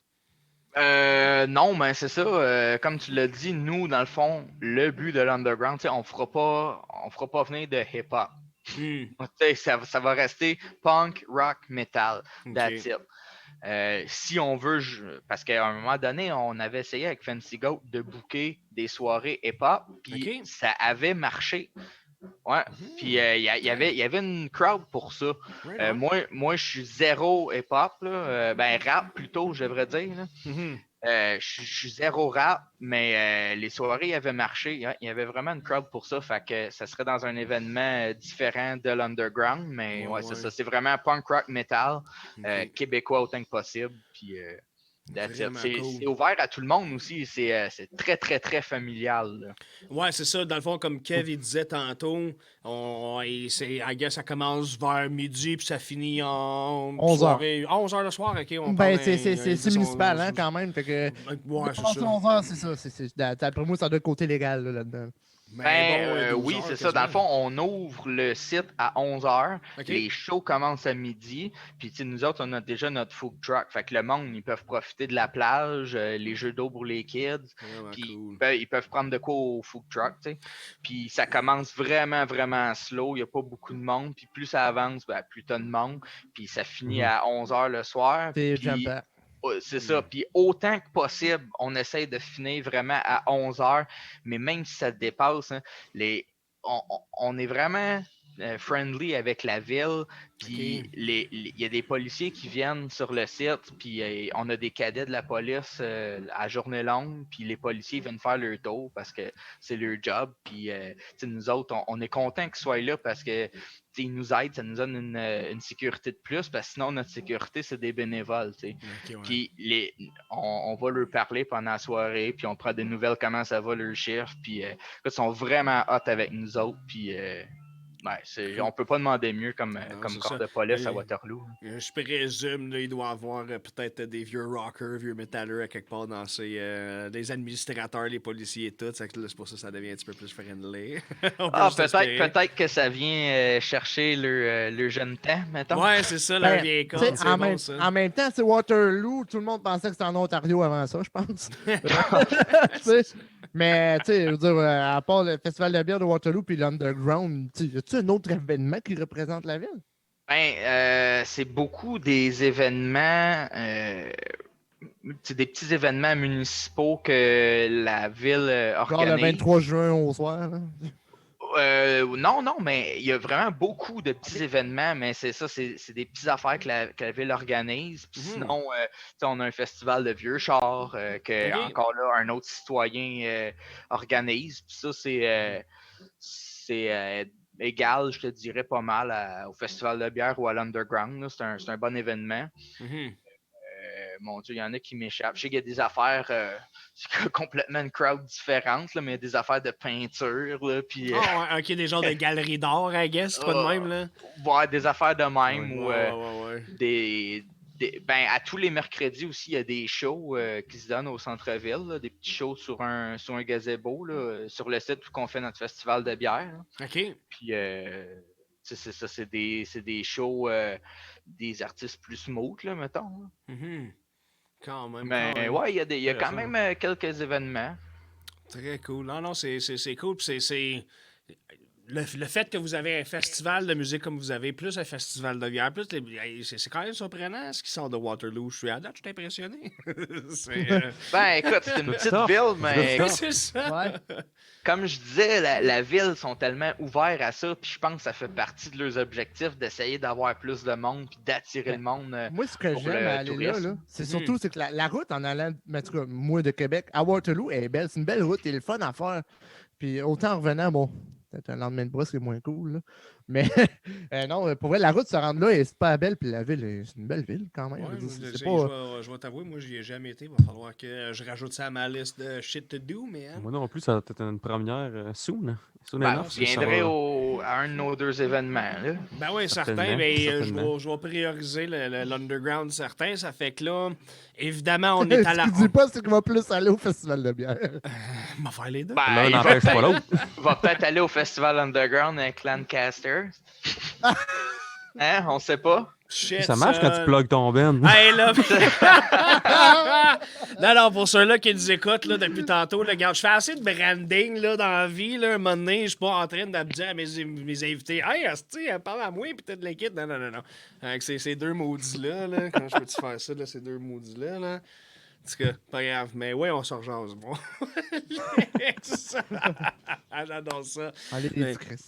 Non, mais c'est ça. Comme tu l'as dit, nous, dans le fond, le but de l'underground, on fera pas venir de hip-hop. Ça va rester punk, rock, metal. That's it. Si on veut, parce qu'à un moment donné, on avait essayé avec Fancy Goat de booker des soirées hip-hop, puis ça avait marché. Ouais. Puis il y avait une crowd pour ça. Right moi, je suis zéro hip-hop, rap plutôt, je devrais dire. Là. Je suis zéro rap, mais les soirées avaient marché. Il y avait vraiment une crowd pour ça. Fait que ça serait dans un événement différent de l'underground. Mais ouais, c'est ça. C'est vraiment punk rock metal, québécois autant que possible. Puis c'est ouvert à tout le monde aussi. C'est très, très, très familial. Là. Ouais, c'est ça. Dans le fond, comme Kev il disait tantôt, I guess ça commence vers midi puis ça finit en 11 heures. 11 heures le soir, OK? C'est municipal, hein, quand même. Fait que, ouais, c'est ça. 11 heures, c'est ça. D'après moi, ça doit côté légal là-dedans. Oui, c'est ça. Dans le fond, on ouvre le site à 11h. Okay. Les shows commencent à midi. Puis nous autres, on a déjà notre food truck. Fait que le monde, ils peuvent profiter de la plage, les jeux d'eau pour les kids. Puis ils peuvent prendre de quoi au food truck. Puis ça commence vraiment, vraiment slow. Il n'y a pas beaucoup de monde. Puis plus ça avance, plus t'as de monde. Puis ça finit à 11h le soir. C'est ça. Puis autant que possible, on essaye de finir vraiment à 11h. Mais même si ça dépasse, hein, on est vraiment friendly avec la ville. Puis il y a des policiers qui viennent sur le site, puis on a des cadets de la police à journée longue, puis les policiers viennent faire leur tour parce que c'est leur job. Puis nous autres, on est contents qu'ils soient là parce que ils nous aident, ça nous donne une sécurité de plus, parce que sinon notre sécurité, c'est des bénévoles. Puis on va leur parler pendant la soirée, puis on prend des nouvelles comment ça va leur chiffre, puis ils sont vraiment hot avec nous autres, puis on peut pas demander mieux comme corps de police à Waterloo. Je présume il doit y avoir peut-être des vieux rockers, vieux métalleux à quelque part dans des administrateurs, les policiers et tout. C'est pour ça que ça devient un petit peu plus friendly. Peut-être que ça vient chercher le jeune temps, mettons. Ouais, c'est ça, la vieille con. En même temps, c'est Waterloo. Tout le monde pensait que c'était en Ontario avant ça, je pense. Mais, tu sais, je veux dire, à part le Festival de bière de Waterloo puis l'Underground, y a-tu un autre événement qui représente la ville? C'est beaucoup des événements, des petits événements municipaux que la ville organise. Genre le 23 juin au soir. Non, mais il y a vraiment beaucoup de petits événements, mais c'est ça, c'est des petites affaires que la ville organise. Puis sinon, on a un festival de vieux chars que encore là, un autre citoyen organise. Puis ça, c'est égal, je te dirais, pas mal au festival de bière ou à l'Underground. C'est un bon événement. Mon Dieu, il y en a qui m'échappent. Je sais qu'il y a des affaires, c'est complètement une crowd différente, là, mais il y a des affaires de peinture. Là, puis, ok, des genres de galeries d'art, I guess, pas de même. Là. Ouais, des affaires de même. Ouais. À tous les mercredis aussi, il y a des shows qui se donnent au centre-ville, là, des petits shows sur un gazebo, là, sur le site où on fait notre festival de bière. Là. OK. Puis, c'est ça, c'est des shows des artistes plus smooth, là, mettons. Là. Quand même. Mais ouais, il y a quand même quelques événements. Très cool. Non, c'est cool. Puis c'est le fait que vous avez un festival de musique comme vous avez, plus un festival de bière, plus c'est quand même surprenant ce qui sort de Waterloo. Je suis impressionné. Écoute, c'est une petite ville, mais c'est ça. Ouais. Comme je disais, la ville sont tellement ouverts à ça, puis je pense que ça fait partie de leurs objectifs d'essayer d'avoir plus de monde puis d'attirer le monde. Moi, ce que j'aime à aller là, c'est surtout c'est que la route en allant, en tout cas, moi de Québec à Waterloo, elle est belle. C'est une belle route, et le fun à faire. Puis autant en revenant, bon, peut-être un lendemain de brosse qui est moins cool, là. Mais non, pour vrai, la route se rendre là, c'est pas belle, puis la ville, c'est une belle ville quand même. Ouais, je vais t'avouer, moi, j'y ai jamais été. Il va falloir que je rajoute ça à ma liste de shit to do, mais... Moi non plus, ça va être une première soon. Je viendrai à un de nos deux événements. Là. Ben oui, certain. Mais je vais prioriser l'Underground, certain. Ça fait que là, évidemment, on est à la... Ce qu'il dit pas, c'est qu'il va plus aller au festival de bière. On va faire les deux. L'un n'empêche pas l'autre. Il va peut-être aller au festival Underground avec Lancaster. Hein? On sait pas. Shit, ça marche quand tu plugues ton ben. Hey, là. non, pour ceux-là qui nous écoutent là, depuis tantôt, là, regarde, je fais assez de branding là, dans la vie. Là, un moment donné, je suis pas en train de dire à mes invités hey, Asti, parle à moi, puis t'as de l'équipe. Non. Avec ces deux maudits-là, là, comment je peux-tu faire ça, là, ces deux maudits-là? Là? En tout cas, pas grave. Mais ouais, on s'en rejase. Bon. J'adore ça. Allez, les Chris.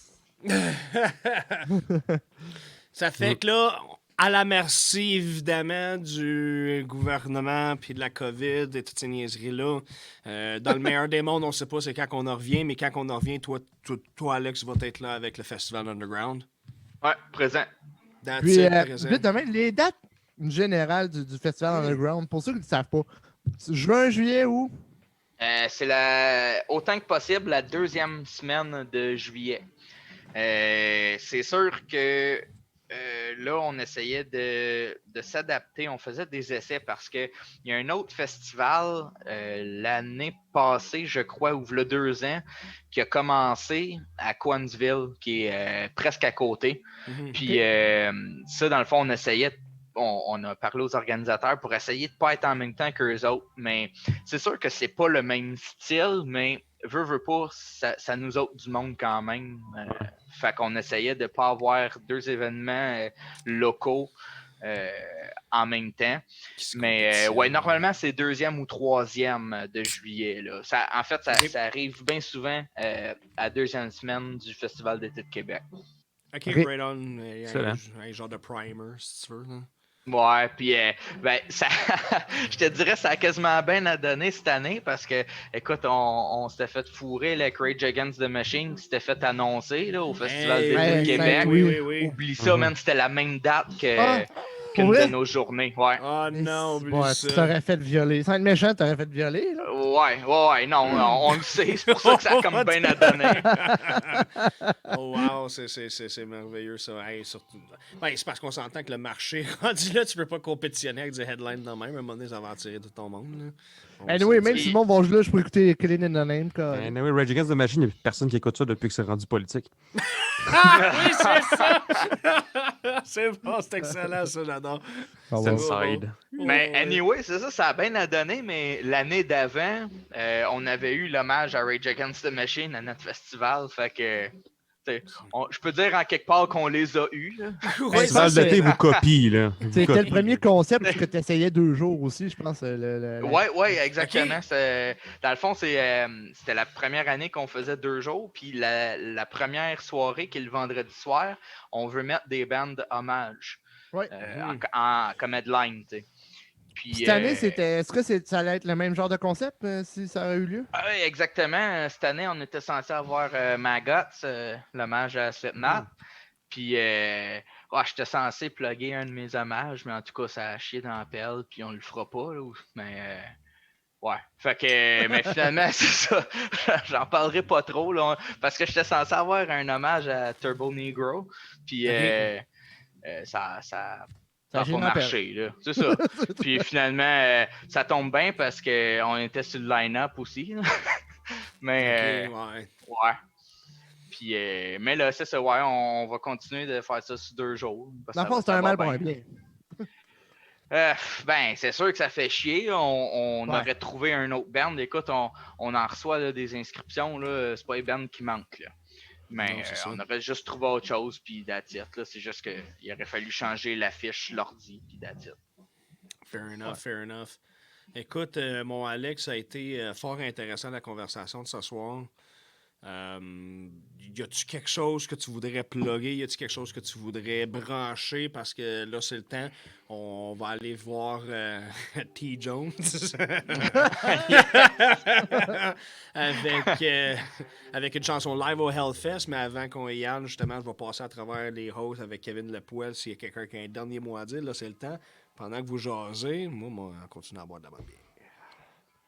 Ça fait que là, à la merci, évidemment, du gouvernement puis de la COVID et toutes ces niaiseries-là, dans le meilleur des mondes, on ne sait pas c'est quand on en revient, mais quand on en revient, toi, Alex, va être là avec le Festival Underground. Ouais, présent. Puis, vite demain, les dates générales du Festival Underground, pour ceux qui ne savent pas, juin, juillet ou? C'est autant que possible la deuxième semaine de juillet. C'est sûr que là, on essayait de s'adapter. On faisait des essais parce qu'il y a un autre festival l'année passée, je crois, ou il y a 2 ans, qui a commencé à Coansville, qui est presque à côté. Puis ça, dans le fond, on essayait. On a parlé aux organisateurs pour essayer de ne pas être en même temps qu'eux autres. Mais c'est sûr que c'est pas le même style, mais veut pas, ça nous ôte du monde quand même. Fait qu'on essayait de ne pas avoir 2 événements locaux en même temps. Mais ouais, normalement, c'est 2e ou 3e de juillet. Là. En fait, ça arrive bien souvent à 2e semaine du Festival d'été de Québec. Ok, Ok. right on. Excellent. Un genre de primer, si tu veux. Là. Ouais, puis ben, ça, je te dirais, ça a quasiment bien à donner cette année parce que, écoute, on s'était fait fourrer le Rage Against the Machine, c'était fait annoncer là, au Festival Hey, d'été de ouais, Québec. oui, oui. Oublie ça, Mhm. man, c'était la même date Ah, pour qu'une vrai? de nos journées. Ouais. Oh Mais non, si, oublie bon, tu ça. t'aurais fait violer. Sans être méchant, t'aurais fait violer, là. Ouais, non, on le sait, c'est pour ça que ça a comme bien à donner. Oh wow, c'est merveilleux ça. Hey, surtout... ben, c'est parce qu'on s'entend que le marché rendu là, tu peux pas compétitionner avec des headlines de même. À un moment donné, ça va attirer tout ton monde. Là. On va Anyway, se même dire. si le monde va jouer là, je peux écouter Killing in the Name. Anyway, Rage Against the Machine, il n'y a personne qui écoute ça depuis que c'est rendu politique. Ah oui, c'est ça! C'est bon, c'est excellent ça, j'adore. Ah, C'est ouais. une side. Mais Ouais. anyway, c'est ça, ça a bien à donner, mais l'année d'avant, on avait eu l'hommage à Rage Against the Machine à notre festival, fait que je peux dire en quelque part qu'on les a eus. Là. Ouais, je pense Festival d'été que- vous copie, là. Vous C'était le copie. premier concept que tu essayais 2 jours aussi, je pense. Ouais, exactement. Dans le fond, c'était la première année qu'on faisait 2 jours, puis la première soirée, qui est le vendredi soir, on veut mettre des bandes hommage Ouais. comme headline, tu sais. Puis, Cette année, est-ce que ça allait être le même genre de concept si ça aurait eu lieu? ouais, exactement. Cette année, on était censé avoir Maggots, l'hommage à Slipknot. Puis, ouais, j'étais censé plugger un de mes hommages, mais en tout cas, ça a chié dans la pelle, puis on le fera pas. Là, mais, ouais. Fait que, mais finalement, c'est ça. J'en parlerai pas trop, là, parce que j'étais censé avoir un hommage à Turbo Negro. Puis, ça Ça a a chié pas dans la pelle. marché, là. C'est ça. Puis finalement, ça tombe bien parce qu'on était sur le line-up aussi. Là. Mais, Ok, ouais. ouais. Puis, mais là, c'est ça, ouais, on va continuer de faire ça sur 2 jours. parce Dans que le fond, ça c'est un va mal pour bien. un bien. Ben, c'est sûr que ça fait chier. On Ouais. aurait trouvé un autre band. Écoute, on en reçoit là, des inscriptions. Là. C'est pas les bands qui manquent. Là. Mais Non, c'est ça. on aurait juste trouvé autre chose. Puis that's it, là. C'est juste qu'il aurait fallu changer l'affiche, l'ordi. Puis that's it. Fair enough, fair enough. Écoute, mon Alex, ça a été fort intéressant la conversation de ce soir. Y a-tu quelque chose que tu voudrais plugger? Y a-tu quelque chose que tu voudrais brancher? Parce que là, c'est le temps. On va aller voir T. Jones avec une chanson live au Hellfest. Mais avant qu'on y aille, justement, je vais passer à travers les hosts avec Kevin Lepoel. S'il y a quelqu'un qui a un dernier mot à dire, là, c'est le temps. Pendant que vous jasez, moi, on continue à boire de la bonne bière.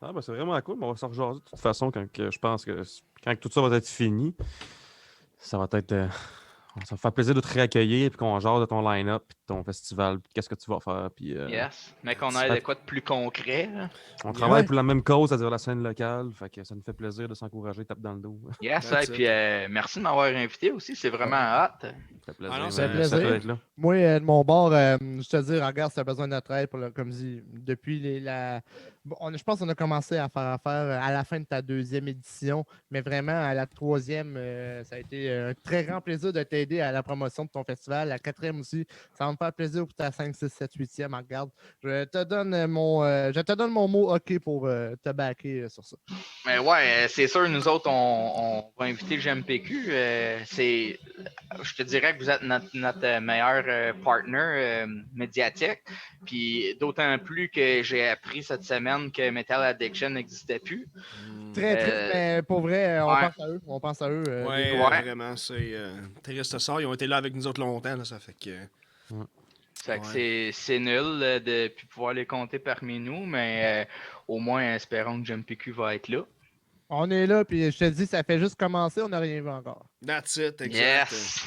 Ah, ben, c'est vraiment cool, mais on va se rejaser de toute façon je pense que quand tout ça va être fini, ça va être. Ça va faire plaisir de te réaccueillir puis qu'on jase de ton line-up puis de ton festival, puis qu'est-ce que tu vas faire. Puis, Yes. Mais qu'on ait de quoi de plus concret. Là. on travaille Ouais. pour la même cause, c'est-à-dire la scène locale. Fait que ça nous fait plaisir de s'encourager, tape dans le dos. Yes, That's et puis merci de m'avoir invité aussi. C'est vraiment hot. Ça fait plaisir. Ah non, ça fait ça plaisir. peut être là. Moi, de mon bord, je te dis, regarde, si tu as besoin de notre aide, comme je dis, depuis je pense qu'on a commencé à faire affaire à la fin de ta 2e édition, mais vraiment à la 3e, ça a été un très grand plaisir de t'aider à la promotion de ton festival. La 4e aussi, ça va me faire plaisir pour ta 5, 6, 7, 8e. Regarde, je te donne mon mot OK pour te backer sur ça. Mais ouais, c'est sûr, nous autres, on va inviter le GMPQ. Je te dirais que vous êtes notre meilleur partner médiatique. Puis d'autant plus que j'ai appris cette semaine que Metal Addiction n'existait plus. Très triste, mais pour vrai, on ouais. pense à eux. On pense à eux. Ouais, Ouais. vraiment, c'est triste ça. Ils ont été là avec nous autres longtemps, là, ça fait que. Fait que Ouais. c'est nul de ne plus pouvoir les compter parmi nous, mais au moins espérons que GMPQ va être là. On est là, puis je te dis, ça fait juste commencer, on n'a rien vu encore. That's it, exact. Yes!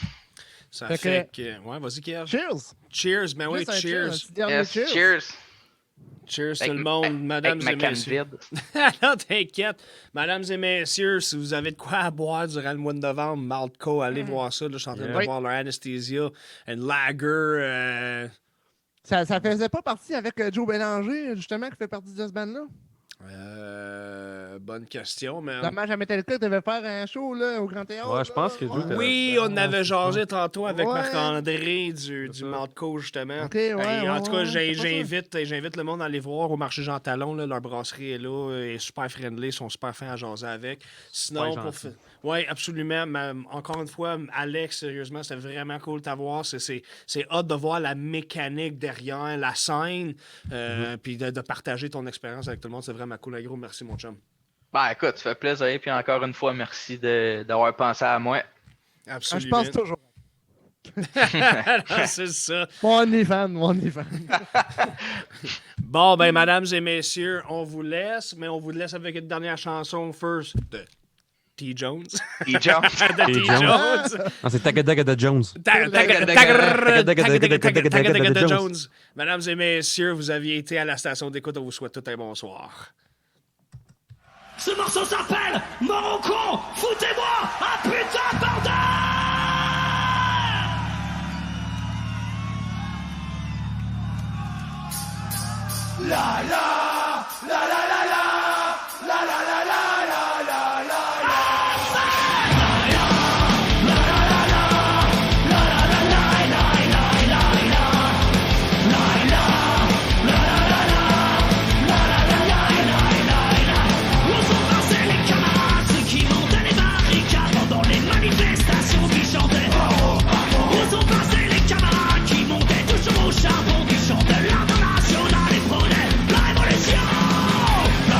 Ça Fait fait que. Ouais, vas-y, Kev. Cheers! Cheers, ben oui, Juste un cheers. un petit dernier Yes, cheers. cheers! Cheers tout Avec le monde, avec mesdames ma et canne messieurs. vide. Non, t'inquiète. Mesdames et messieurs, si vous avez de quoi à boire durant le mois de novembre, Maltco, allez voir ça. Là, je suis en train Yeah. de voir leur Anesthesia, une lager. Ça faisait pas partie avec Joe Bélanger, justement, qui fait partie de ce band-là? bonne question, mais... Dommage à Metallica, tu devais faire un show là, au Grand Théâtre. Ouais, je pense que Joe, Oui, on avait jasé tantôt avec Ouais. Marc-André du ça. Maltco, justement. Ok, ouais, Et en ouais, tout cas, ouais, c'est pas ça. j'invite le monde à aller voir au marché Jean Talon. Là, leur brasserie est là, est super friendly, ils sont super fins à jaser avec. Sinon, Ouais, gentil. oui, absolument. Encore une fois, Alex, sérieusement, c'était vraiment cool de t'avoir. C'est hot de voir la mécanique derrière la scène, puis de partager ton expérience avec tout le monde. C'est vraiment cool. Un gros merci, mon chum. Ben écoute, ça fait plaisir. Puis encore une fois, merci d'avoir pensé à moi. Ah, je Absolument. pense toujours. C'est ça. On est fan. Bon, ben, mesdames et messieurs, on vous laisse, mais on vous laisse avec une dernière chanson first de T. Jones. T. Jones. De T. T. Jones. Non, c'est Tagadagada Jones. Tagadagada Jones. Mesdames et messieurs, vous aviez été à la station d'écoute. On vous souhaite tout un bonsoir. Ce morceau s'appelle Morocco, foutez-moi un putain de bordel! La la, la la la la, la la la la la la la la. Où sont passés les camarades, ceux qui montaient les barricades pendant les manifestations qui chantaient? Où sont passés les camarades qui montaient toujours au charbon, qui chantaient l'international et prônaient la révolution? La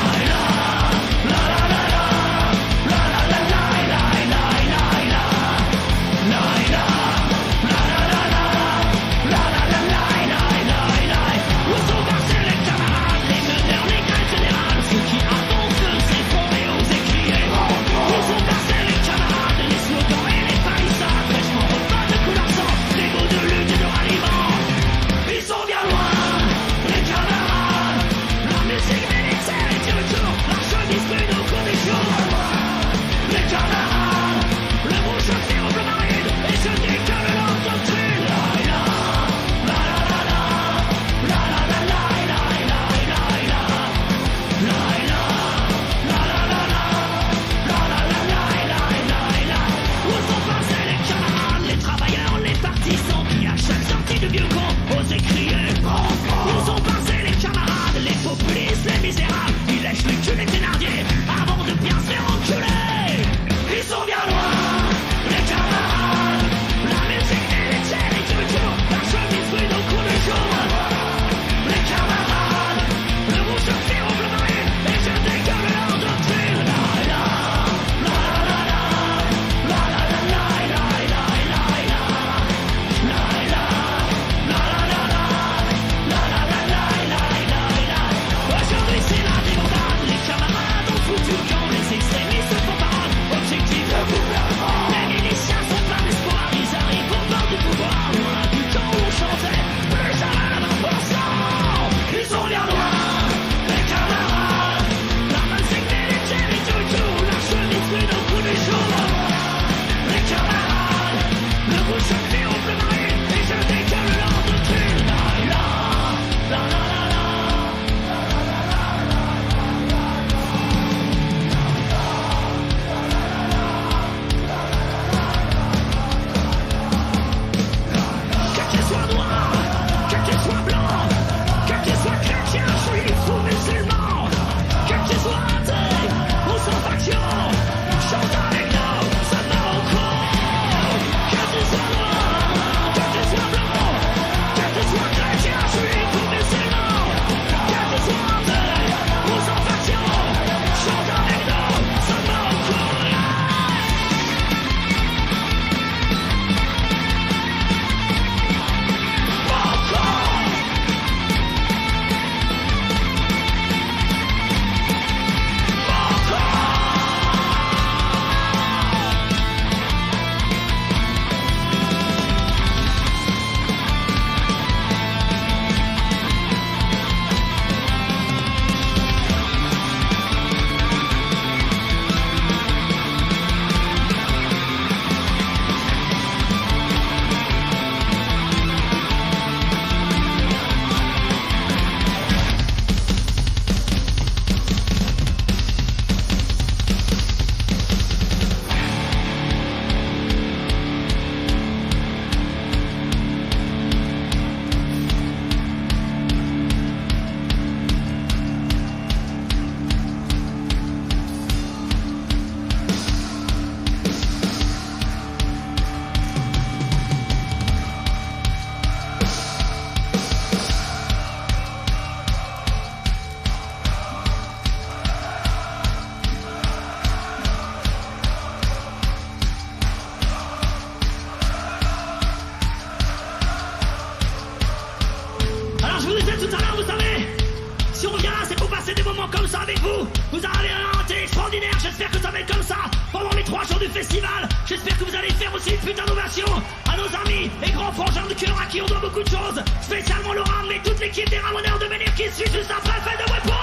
vous avez un été extraordinaire. J'espère que ça va être comme ça pendant les 3 jours du festival. J'espère que vous allez faire aussi une putain d'ovation à nos amis et grands frangins de cœur à qui on doit beaucoup de choses. Spécialement Laurent, mais toute l'équipe des Ramoneurs de Menhir qui suit juste après. Faites de weapon.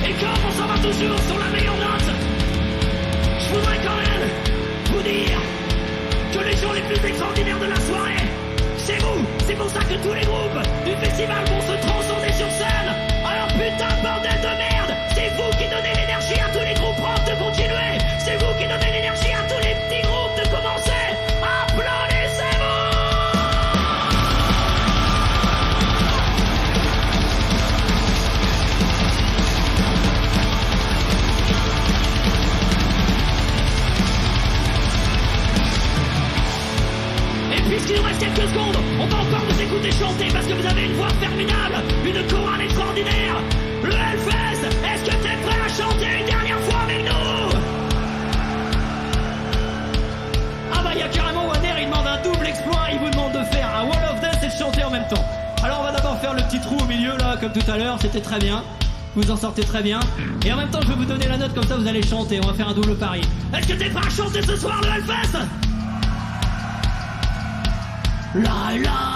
Et comme on s'en va toujours sur la meilleure note, je voudrais quand même vous dire que les gens les plus extraordinaires de la soirée, c'est vous. C'est pour ça que tous les groupes du festival vont se transcender sur scène. Alors putain de bordel de merde, c'est vous qui donnez l'énergie à tous les groupes rock de continuer. C'est vous qui donnez l'énergie à tous les petits groupes de commencer. Applaudissez-vous. Et puisqu'il nous reste quelques secondes, on va encore vous écouter chanter parce que vous avez une voix formidable, une chorale extraordinaire. Le Hellfest, est-ce que t'es prêt à chanter une dernière fois avec nous? Ah bah il y a carrément Wader, il demande un double exploit, il vous demande de faire un Wall of Death et de chanter en même temps. Alors on va d'abord faire le petit trou au milieu là, comme tout à l'heure, c'était très bien. Vous en sortez très bien. Et en même temps je vais vous donner la note comme ça vous allez chanter, on va faire un double pari. Est-ce que t'es prêt à chanter ce soir le Hellfest? La la